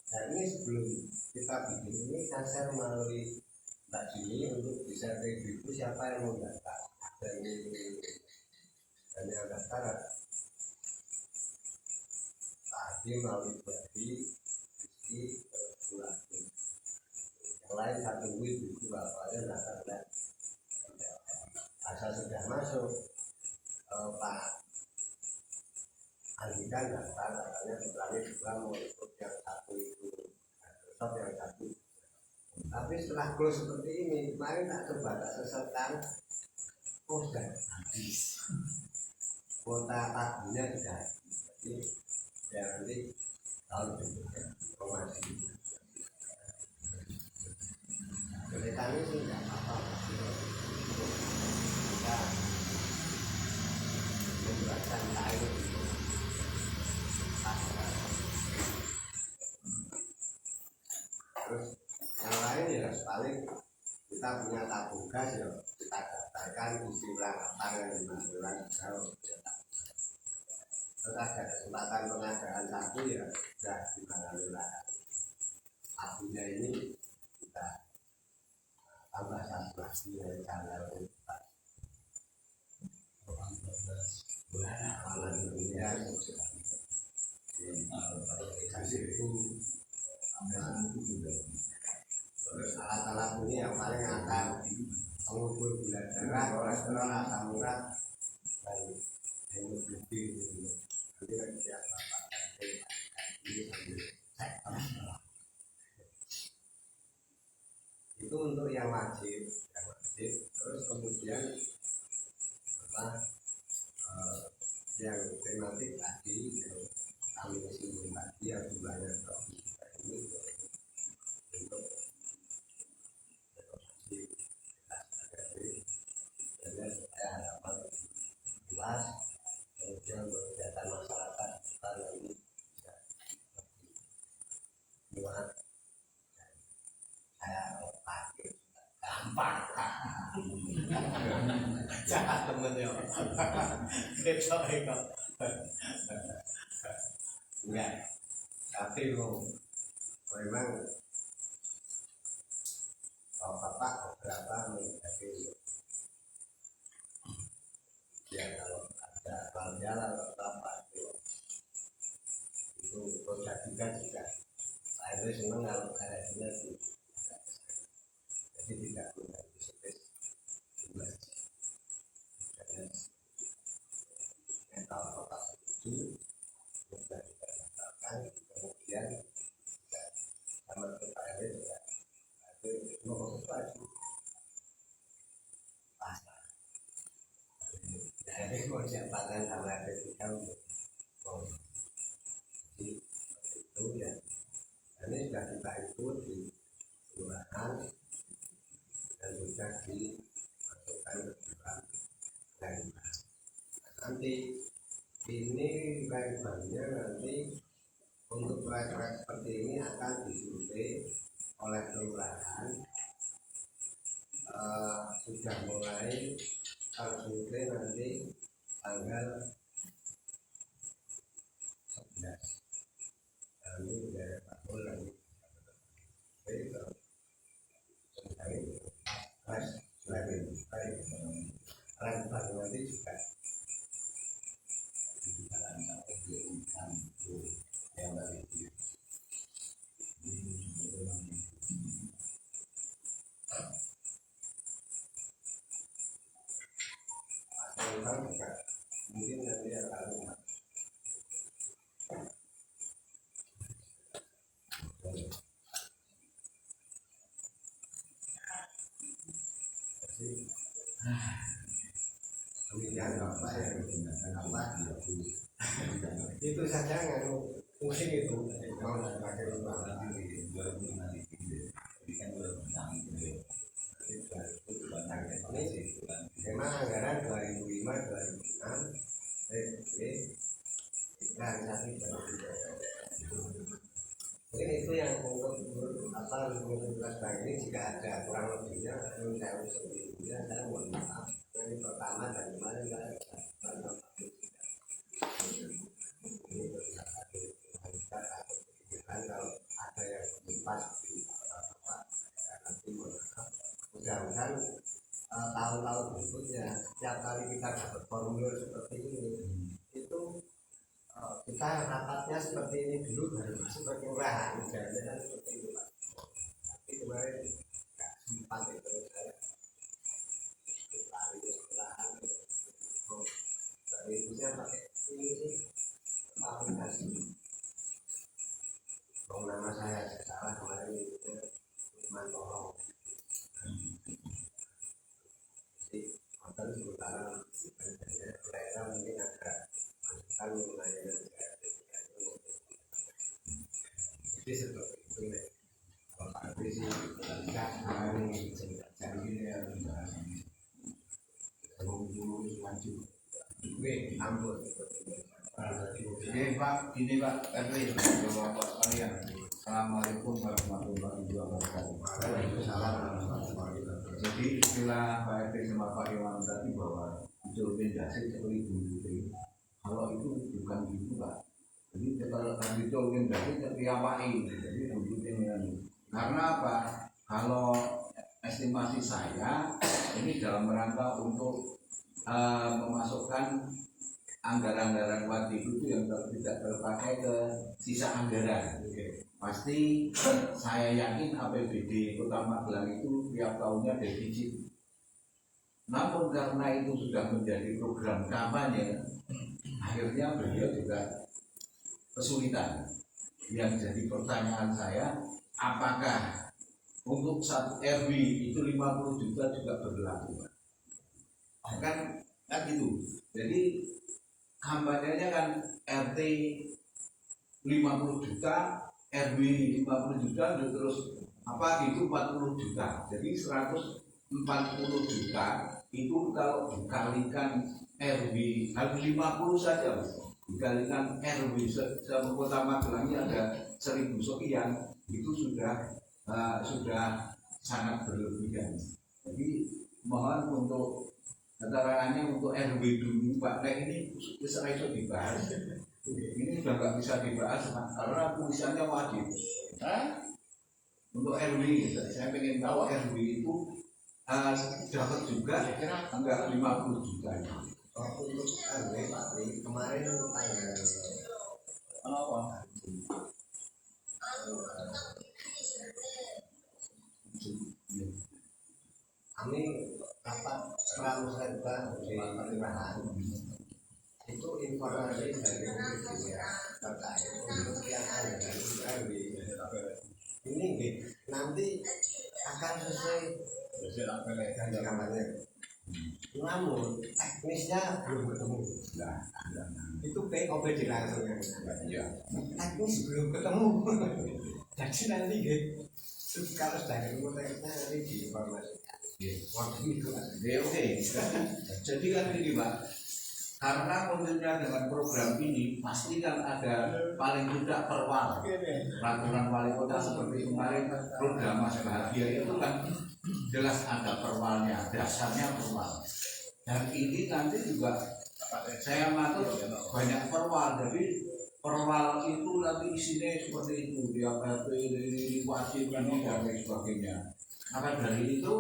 dan ini sebelum kita bikin ini saya share melalui Mbak Juni untuk bisa review siapa yang mau daftar dan yang daftar tadi melalui Badi Rizky Sulaki yang lain satu wid itu bapaknya daftar dan asal sudah masuk Pak Andika daftar katanya setelahnya juga mau ikut yang satu itu top yang satu tapi setelah close seperti ini kemarin tak coba tak seselkan sudah habis kuota paginya sudah jadi ya nanti tahun berikutnya promosi jadi kami sih tidak apa-apa kita membuatkan lain terus yang lain ya paling kita punya tabung gas ya kita daftarkan isi ulang apa yang dimasukkan jauh terus ada kesempatan pengadaan sabu ya sudah dimana-mana abunya ini kita tambah satu lagi dari channel kita malam dunia kasih itu terus alat-alat ini yang paling akan mengukur gula darah, kolesterol, asam urat dan hemoglobin nanti lagi siapa ini sambil itu untuk yang wajib terus kemudian yang tematik tadi kami singgung tadi yang jumlahnya ini untuk jadi saya harapan luas kemudian untuk kegiatan masyarakat kita nanti bisa muat saya pakai gampang jangan temennya besok itu enggak tapi memang bapak beberapa menjadi ya kalau ada jalan atau apa itu produk juga saya itu senang kalau karyanya itu jadi tidak punya space mental kota itu sudah kita daftarkan kemudian sama kita ini juga itu nomor sesuatu pasar jadi mau jabatan sama ketika untuk jadi itu ya ini sudah kita ikut di kelurahan dan juga dimasukkan ke dalam dan nanti ini lebarnya nanti untuk proyek-proyek seperti ini akan disuntik oleh kelurahan. Sudah mulai tersuntik nanti tanggal 11. Ini udah tahun lagi. Baru nanti juga mungkin nanti akan itu saja nggak pusing itu kalau pakai rumah memang anggaran 2005-2006 mungkin itu yang untuk apa universitas bank ini jika ada kurang lebihnya saya sebelumnya saya mohon maaf ini pertama dan kemarin saya kalau ada yang pas nanti mudah-mudahan tahun-tahun berikutnya setiap kali kita dapat formulir seperti ini itu kita rapatnya seperti ini dulu baru masuk ke kelurahan dan seperti itu Pak. Tapi kemarin nggak sempat itu saya lari ke kelurahan berikutnya pakai ini sih aplikasi nama saya salah kemarin itu Mantoro jadi hotel sementara daerah mungkin agak masukan layanan jadi seperti itu ya kalau Pak Adi sih tidak jadi ini ya maju ampun Ini Pak Erwin, Bapak kalian. Assalamualaikum warahmatullahi wabarakatuh. Jadi istilah Pak Erwin sama Pak Iwan tadi bahwa implementasi seperti itu. Kalau itu bukan gitu Pak. Jadi kalau implementasi seperti apa ini? Jadi begitu. Karena apa? Kalau estimasi saya ini dalam rangka untuk memasukkan anggaran-anggaran wajib itu yang tidak terpakai ke sisa anggaran. Pasti saya yakin APBD Kota Magelang itu tiap tahunnya defisit. Namun karena itu sudah menjadi program kampanye, akhirnya beliau juga kesulitan. Yang jadi pertanyaan saya, apakah untuk satu RW itu 50 juta juga berlaku? Kan gitu. Jadi kampanyenya kan RT 50 juta, RW 50 juta, terus apa itu 40 juta. Jadi 140 juta itu kalau dikalikan RW 50 saja, dikalikan RW sama Kota Magelang ada 1000 sekian, itu sudah sangat berlebihan. Jadi mohon untuk keterangannya untuk RW dulu Pak Nek ini bisa dibahas. Ini sudah nggak bisa dibahas karena tulisannya wajib. Untuk RW saya pengen tahu RW itu dapat juga enggak 50 juta. Untuk RW Pak kemarin tanggal Apa? kami rapat pramusaha di kelurahan itu informasi dari media terkait untuk yang ada di RW ini nanti akan sesuai dengan kampanye. Namun teknisnya belum ketemu. Itu POP dilangsungkan. Teknis belum ketemu. Jadi nanti kalau sudah ketemu teknisnya nanti diinformasikan. Oke. Jadi kan ini Pak, Karena tentunya dengan program ini pastikan ada paling tidak perwal peraturan wali kota seperti kemarin program Mas Bahagia itu kan jelas ada perwalnya, dasarnya perwal. Dan ini nanti juga saya matur banyak perwal, jadi perwal itu nanti isinya seperti itu, dia PP ini wajib dan lain sebagainya. Maka dari itu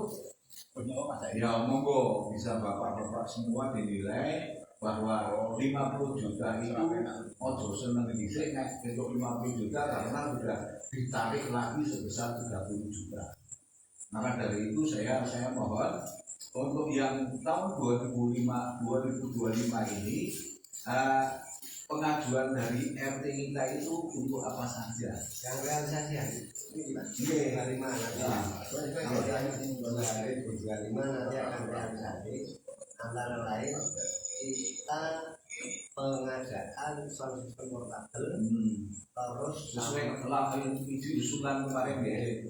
ya monggo bisa bapak-bapak semua dinilai bahwa 50 juta itu ojo seneng dhisik nek untuk 50 juta karena sudah ditarik lagi sebesar 30 juta. Maka dari itu saya mohon untuk yang tahun 2025 ini pengajuan dari RT kita itu untuk apa saja? Yang realisasi dari mana? Kalau yang 2025 nanti akan realisasi antara lain kita pengadaan sound system portable terus sesuai laporan izin usulan kemarin ya.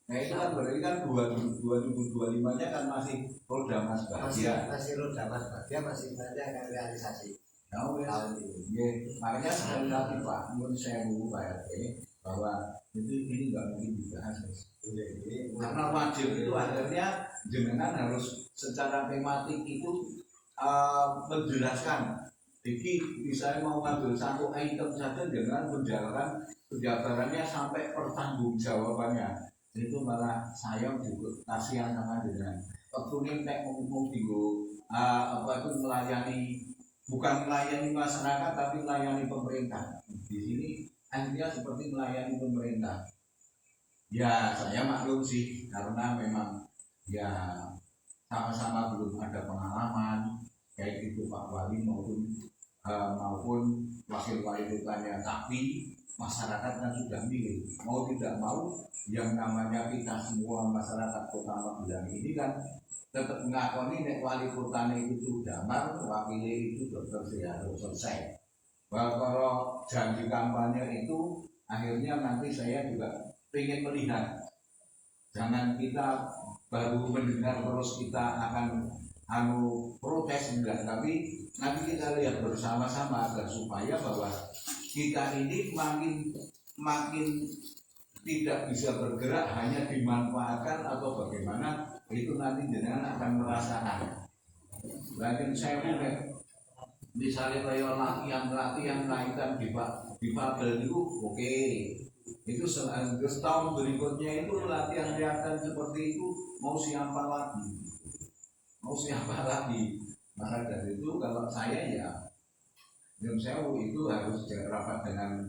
Nah itu kan berarti kan 2025 nya kan masih roda Mas Bahagia. Masih roda Mas Bahagia masih nanti akan realisasi. Tahun ini. Makanya sekali lagi Pak, menurut saya dulu Pak RT bahwa ini nggak mungkin dibahas. Karena wajib itu akhirnya jenengan harus secara tematik itu menjelaskan. Jadi misalnya mau ngambil satu item saja dengan menjalankan penjabarannya sampai pertanggungjawabannya. Itu malah saya juga kasihan sama dengan waktu ini ngomong apa itu melayani, bukan melayani masyarakat tapi melayani pemerintah. Di sini artinya seperti melayani pemerintah. Ya saya maklum sih karena memang ya sama-sama belum ada pengalaman kayak itu Pak Wali maupun wakil wali kotanya, tapi masyarakat kan sudah milih mau tidak mau yang namanya kita semua masyarakat Kota Magelang ini kan tetap mengakoni nek wali kotanya itu damar, wakilnya itu Dr. Seharto selesai. Bahwa kalau janji kampanye itu akhirnya nanti saya juga ingin melihat, jangan kita baru mendengar terus kita akan protes enggak, tapi nanti kita lihat bersama-sama agar supaya bahwa kita ini makin tidak bisa bergerak hanya dimanfaatkan atau bagaimana itu nanti jenengan akan merasakan. Lain saya punya misalnya kayak latihan kaitan difabel itu oke. Itu setahun berikutnya itu latihan seperti itu mau siapa lagi. Maka dari itu kalau saya ya Jam Sewu itu harus rapat dengan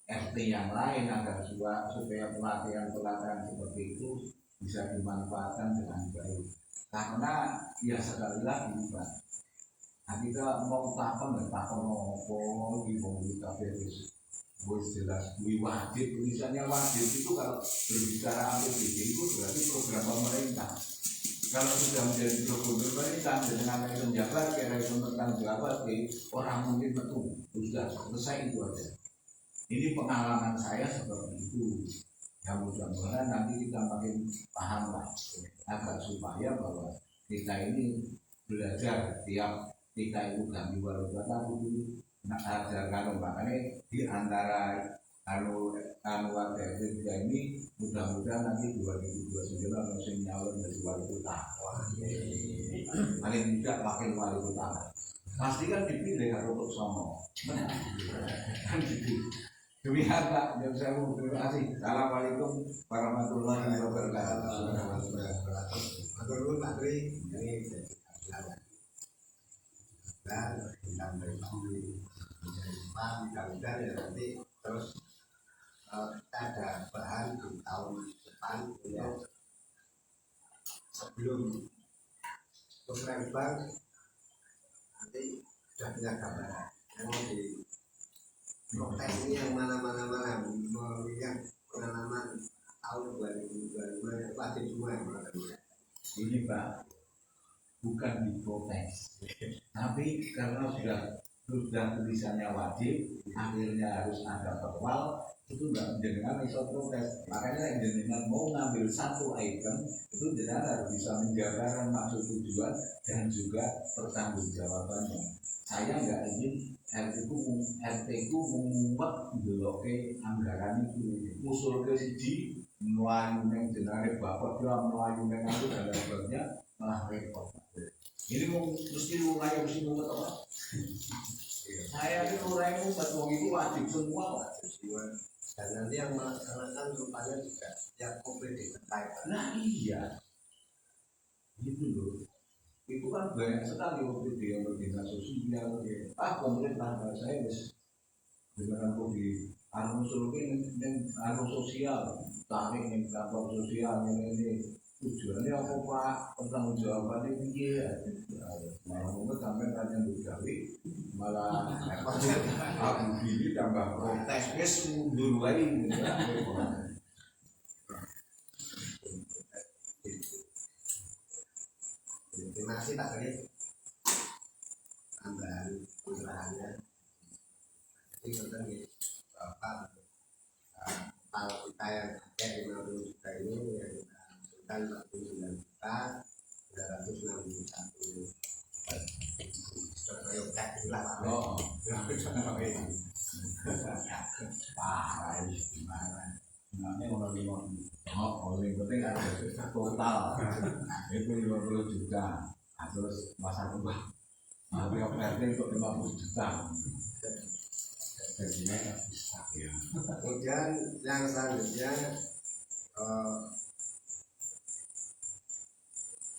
RT yang lain agar supaya pelatihan seperti itu bisa dimanfaatkan dengan baik. Karena ya sekali lagi Pak, kita mau takon apa di komunitas bos jelas wajib, tulisannya wajib itu kalau berbicara APBD itu berarti program pemerintah. Kalau sudah menjadi program pemerintah dengan penjabat kira tentang jabat orang mungkin betul sudah selesai itu aja. Ini pengalaman saya seperti itu. Ya mudah-mudahan nanti kita makin paham lah agar supaya bahwa kita ini belajar tiap kita itu ganti wali kota itu ajarkan makanya di antara warga kita ini mudah-mudahan nanti 2029 masih nyalon dari wali kota. Paling tidak wakil wali kota. Pasti kan dipilih harus untuk sono. Kan gitu. Demikian Pak, yang saya mau terima kasih. Assalamualaikum warahmatullahi wabarakatuh. Atur Pak Tri, ini silakan. Dan kita beri mudah-mudahan ya nanti terus ada bahan di tahun depan untuk sebelum Musrembang nanti sudah punya gambaran yang mau di protes ini yang mana melihat pengalaman tahun 2025 wajib semua yang melakukan ini Pak bukan diprotes tapi karena sudah sudah tulisannya wajib, akhirnya harus ada perwal, itu nggak jenengan bisa protes. Makanya jenengan mau ngambil satu item itu jenengan harus bisa menjabarkan maksud tujuan dan juga pertanggungjawabannya. Saya nggak ingin RT ku mengumpet bloke anggaran itu usul ke siji melayu neng jenenge bapak dia melayu neng itu dan sebagainya malah repot. Ini mau mesti mulai mesti ngumpet apa? Saya ini orang yang ngumpet wong itu wajib semua wajib. Dan nanti yang melaksanakan rupanya juga yang OPD terkait. Nah iya, gitu loh. Itu kan banyak sekali OPD yang berdinas sosial. Pemerintah saya harus dengan OPD anu sosial, tarik nih kantor sosial ini tujuannya apa Pak? Pertanggung jawabannya piye? Malah mau sampai tanya Gawi, malah aku gini tambah protes, wes mundur lagi. Terima kasih Pak Khalid tambahan pencerahannya. Jadi kita Bapak kalau kita yang pakai 50 juta ini yang kita hasilkan 49 juta 361 lah Pak. Oh, parah gimana? Namanya orang limon. Oh, yang penting ada total itu 50 juta. Terus masa ubah. Tapi OPRT untuk 50 juta. Jadinya bisa ya. Kemudian yang selanjutnya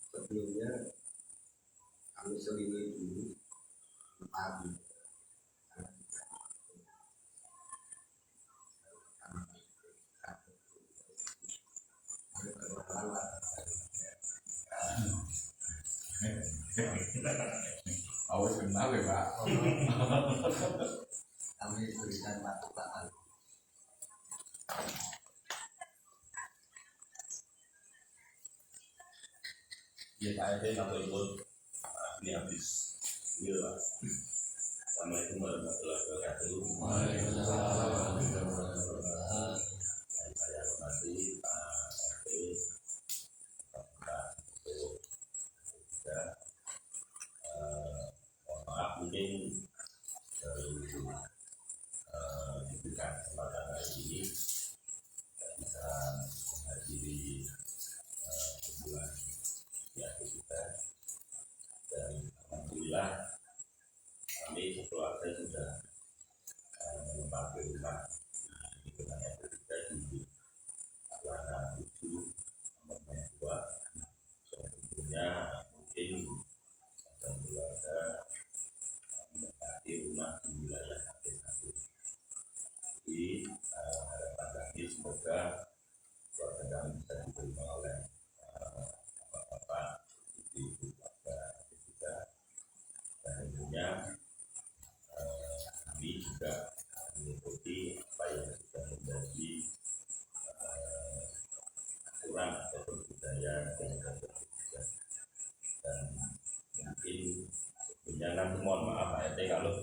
sebelumnya kami selidiki dulu pagi. Awas kenal ya Pak. Kami berikan masukan. Ya Pak RT kalau ikut ini habis ini lah. Assalamualaikum warahmatullahi wabarakatuh. Saya hormati Pak RT, Pak mohon maaf mungkin diberikan kesempatan hari ini bisa menghadiri kumpulan ya kita, dan alhamdulillah kami sekeluarga sudah menempati rumah di Kementerian Pendidikan di Kelana 7 nomor 2. Tentunya mungkin dan keluarga menempati rumah di wilayah KP1. Jadi harapan kami semoga keluarga kami bisa diterima oleh bapak-bapak, ibu keluarga kita, dan tentunya kami juga mengikuti apa yang sudah menjadi aturan atau budaya yang ada. Dan mungkin jangan mohon maaf Pak RT kalau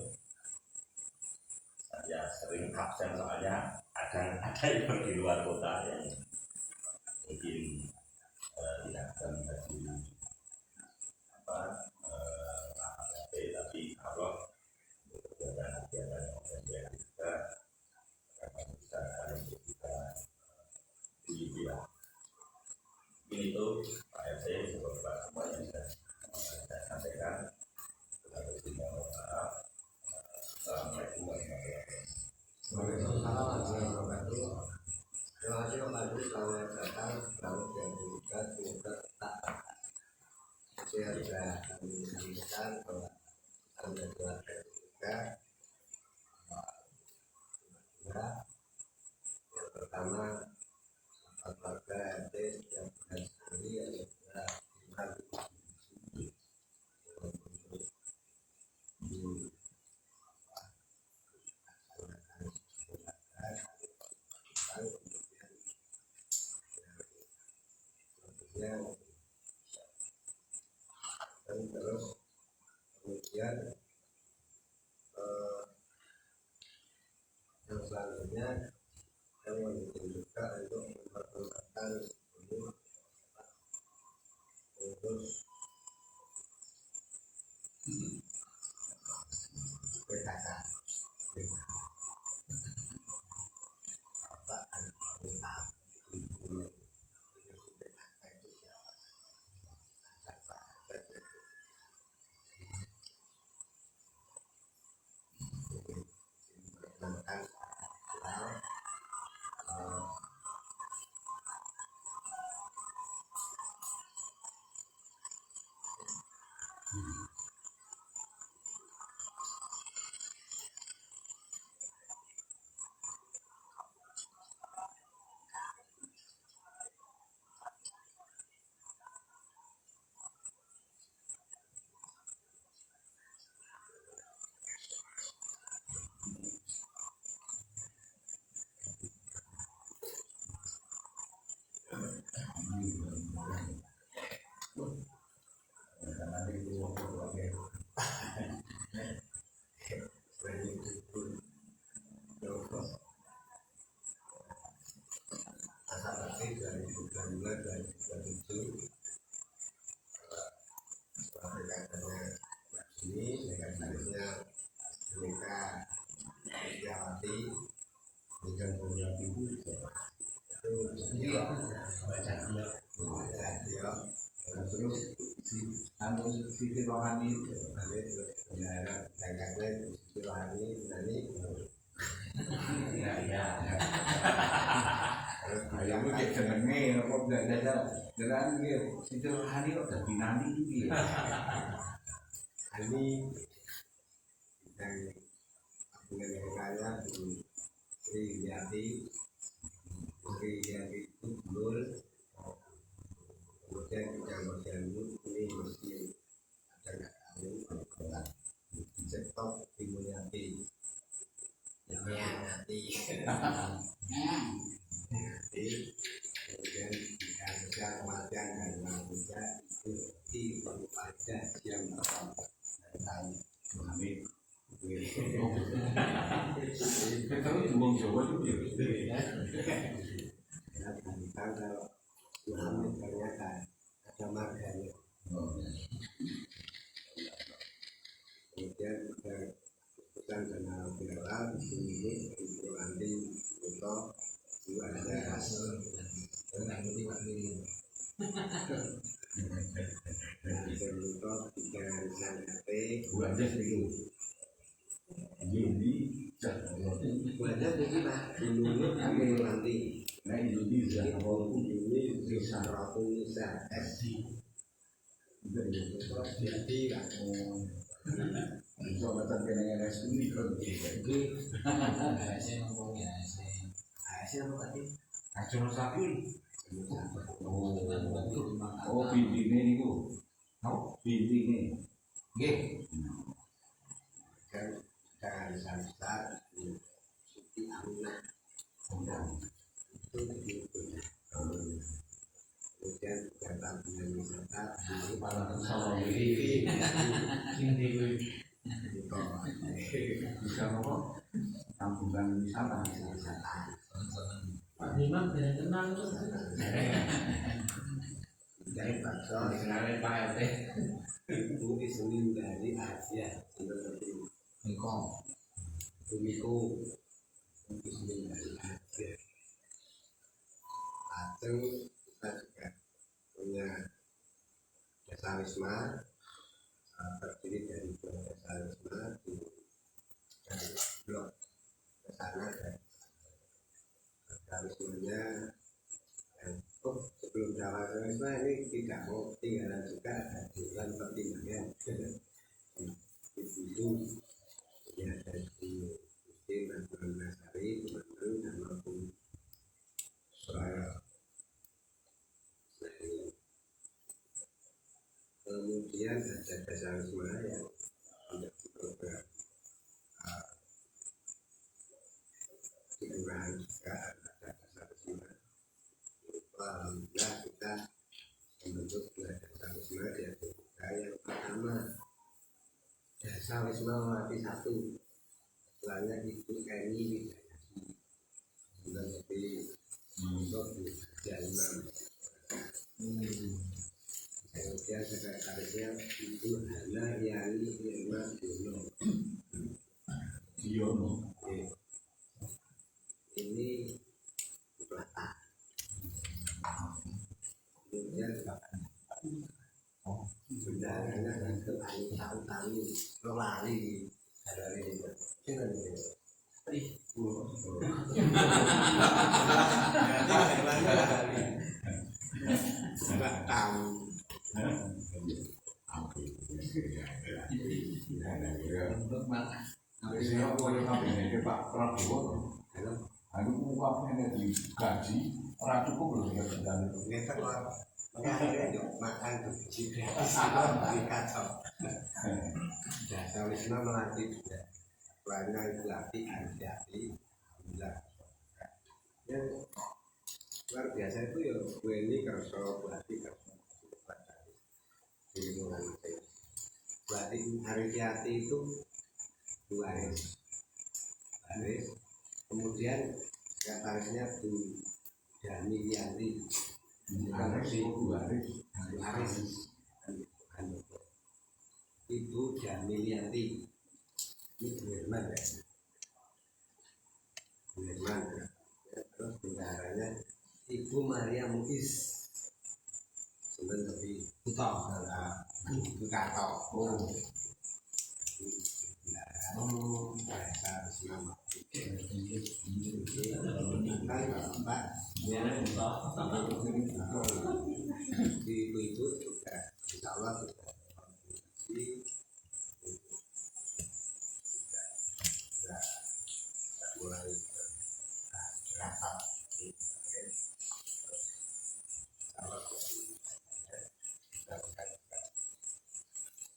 saya sering absen soalnya ada yang di luar kota yang mungkin tidak akan menghadiri RT, tapi kalau kegiatan yang kita akan bisa untuk kita dilihat. Ini itu Pak RT beberapa semua yang bisa saya sampaikan. Assalamualaikum warahmatullahi wabarakatuh. Waalaikumsalam warahmatullahi wabarakatuh. Terima kasih Pak Agus selamat datang. Selamat dan juga semoga tetap. Saya juga kami sampaikan bahwa anda keluarga juga yang pertama keluarga RT yang bukan sekali adalah bukan dan terus PKK. Sisi rohani, sisi rohani, Yang lu kayak jenenge kok enggak ada jalan gitu. Situ hari kok dadi nani iki. ini yang saya Sri Yati itu Gul, kemudian kita berjanji ini mesti ada kami cetok Ibu Yati Yati kemudian yang sosial kematian dan manusia itu di pada yang dan kami Kalau ngomong Jawa itu ya kalau Muhammad ternyata ada marganya. Kemudian keputusan tentang viral ini untuk nanti untuk juga ada untuk tiga harisan RT gua aja itu. Jadi belajar begini pak dulu kami nanti nah Indonesia ini bisa ratu bisa SD jadi lah bisa batal dengan NS ini kan saya ngomongnya saya apa tadi acung sapi oh oh bintine niku bintine nggih kan harisan besar Siti Aminah itu kemudian datang dengan wisata di Sama ini bisa apa kampungan wisata Pak Imam tidak kenal tuh. dari bakso dikenalin Pak RT itu Senin dari Asia seperti engkong Bumiku itu Senin dari Asia atau kita juga punya jasa wisma terdiri dari dua jasa wisma di blok ke sana dan jasa wismanya sebelum jasa wisma ini tidak mau tinggalan juga ada bulan pertimbangan itu ya dari Muslim Nasional Nasari teman-teman dan maupun kemudian ada jasa wisma yang tidak program di kelurahan juga ada jasa wisma. Alhamdulillah kita membentuk jasa wisma yang pertama jasa wisma mati satu setelahnya itu KNI Widayati sudah lebih untuk di jalan kemudian sekretarisnya Ibu Hana Yani Irma Dono Siono. Ini belakang. Kemudian bendaranya dan ke tani lari dari itu. Jangan gitu. Enggak tahu. Untuk makan. Saya boleh ngapain ya Pak Prabowo? Aku uangnya di gaji, orang cukup belum ya sedang itu. Ini kan akhirnya makan tuh di kacau. Ya, saya wisma melatih ya. Lainnya itu latih, hati-hati. Alhamdulillah. Ya, luar biasa itu ya gue ini kerso pelatih kerso di lingkungan saya. Pelatih hati-hati itu 2 hari. Kemudian sekretarisnya Bu Dani Yanti. Ibu Jamil Yanti. Ini Bu Herman ya. Bu Herman ya. Terus bendaharanya Ibu Maria Muiz. Sebenarnya lebih buta Bu Karto. Ibu-ibu juga insya Allah sudah mulai rapat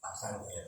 pasang ya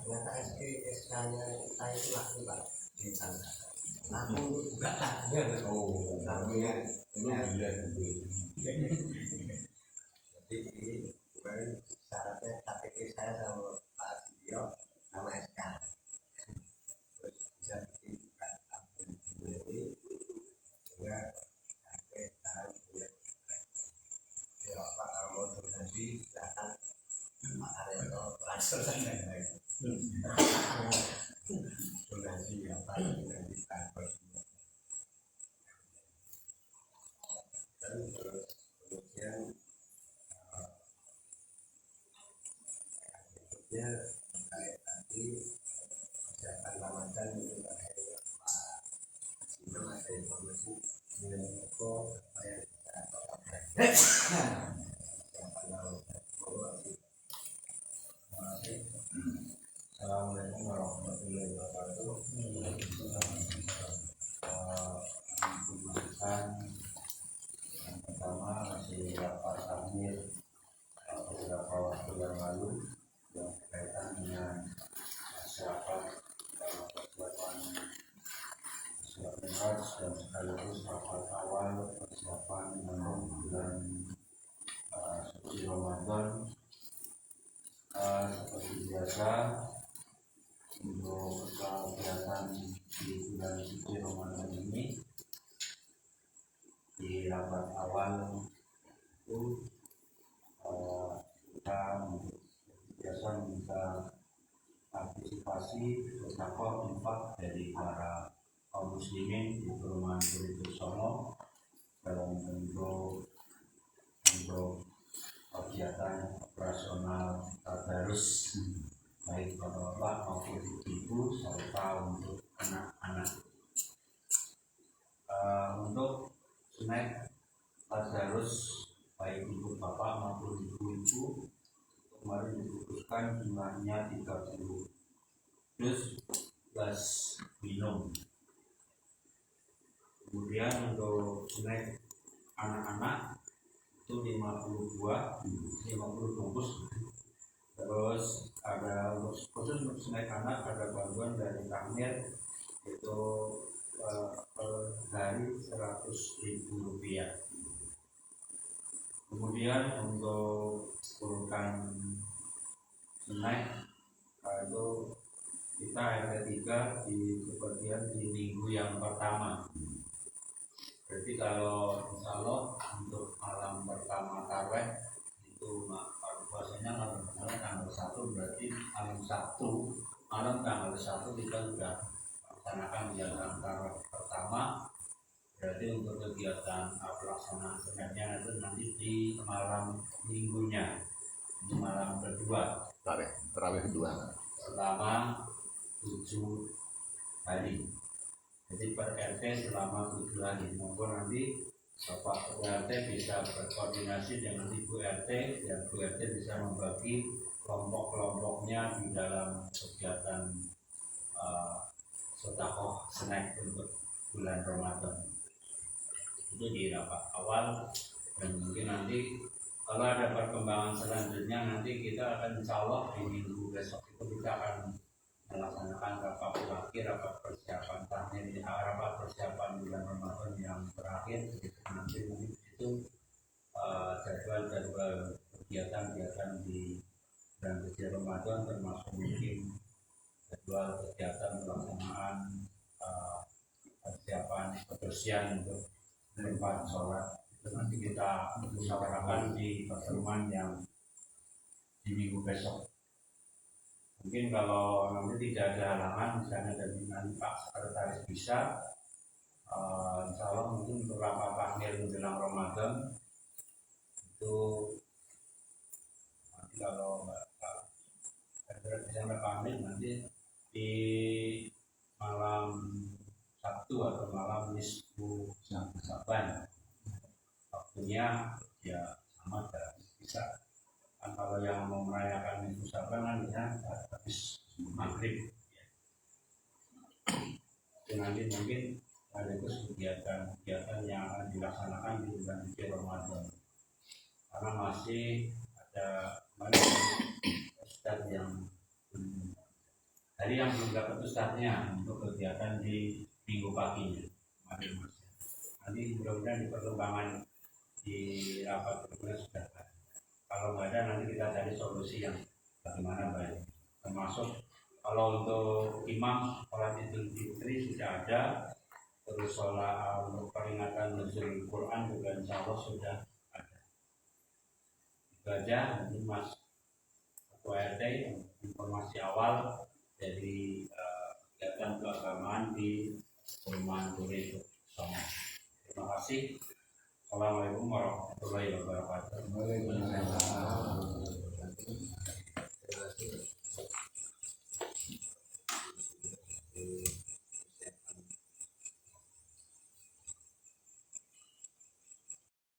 ternyata SK-nya saya itu laku Pak di sana. Laku enggak lakunya lakunya jadi ini kemarin syaratnya KTP saya sama Pak Dio sama SK terus bisa dibuka akun sendiri sehingga KTP sekarang boleh ya Pak kalau mau donasi silakan Pak Haryono transfer saja donasi apa donasi transfer dan kemudian berikutnya terkait tadi kesehatan Ramadan itu terkait Pak Sino ada informasi dengan Eko apa yang kita lakukan Assalamualaikum warahmatullahi wabarakatuh. Yang pertama masih rapat akhir beberapa waktu yang lalu yang berkaitan dengan persiapan perbuatan surat Mi'raj dan sekaligus rapat awal persiapan menuju bulan suci Ramadan. Seperti biasa untuk kegiatan di bulan suci Ramadan ini di rapat awal itu kita biasa minta partisipasi beberapa infak dari para kaum muslimin di Perumahan Kuritur Solo dalam bentuk untuk kegiatan operasional tadarus baik bapak maupun ibu serta untuk anak-anak. Untuk snack tadarus baik untuk bapak maupun ibu-ibu kemarin diputuskan jumlahnya 30 dus gas minum. Kemudian untuk snack anak-anak itu 50 buah, 50 bungkus. Terus ada khusus untuk snack anak ada bantuan dari Tamir itu per hari 100.000 rupiah. Kemudian untuk urutan snack itu kita RT 3 di kebagian di minggu yang pertama. Berarti kalau insya Allah untuk malam pertama Tarawih itu puasanya kalau tanggal 1 berarti malam Sabtu, malam tanggal 1 kita sudah laksanakan kegiatan Tarawih pertama. Berarti untuk kegiatan pelaksanaan sunatnya itu nanti di malam minggunya, di malam kedua. Tarawih kedua. Selama 7 hari. Jadi per RT selama 7 hari. Monggo nanti Bapak RT bisa berkoordinasi dengan Ibu RT dan Bu RT bisa membagi kelompok-kelompoknya di dalam kegiatan sedekah snack untuk bulan Ramadan. Itu di rapat awal dan mungkin nanti kalau ada perkembangan selanjutnya nanti kita akan insya Allah di minggu besok itu kita akan melaksanakan rapat terakhir, rapat persiapan tahun ini, rapat persiapan bulan Ramadan yang terakhir. Nanti itu jadwal kegiatan-kegiatan di bulan suci Ramadan termasuk mungkin jadwal kegiatan pelaksanaan persiapan kebersihan untuk tempat sholat. Itu nanti kita musyawarahkan di pertemuan yang di minggu besok. Mungkin kalau nanti tidak ada halangan, misalnya dari nanti Pak Sekretaris bisa, insya Allah mungkin untuk rapat akhir menjelang Ramadan itu nanti kalau Pak bisa akhir nanti di malam Sabtu atau malam nisfu Saban waktunya ya sama bisa. Kalau yang mau merayakan Nisfu Saban kan bisa habis maghrib ya. Nanti mungkin ada kegiatan yang akan dilaksanakan di bulan suci Ramadan karena masih ada ustadz yang belum dapat ustadznya untuk kegiatan di minggu paginya. Nanti mudah-mudahan di perkembangan di rapat berikutnya sudah ada. Kalau nggak ada nanti kita cari solusi yang bagaimana baik. Termasuk kalau untuk imam sholat Idul Fitri sudah ada, terus sholat untuk peringatan nuzul Quran juga insya Allah sudah ada. Itu aja nanti Mas Ketua RT informasi awal dari kegiatan keagamaan di Perumahan Duri Songo. Terima kasih. Assalamualaikum warahmatullahi wabarakatuh.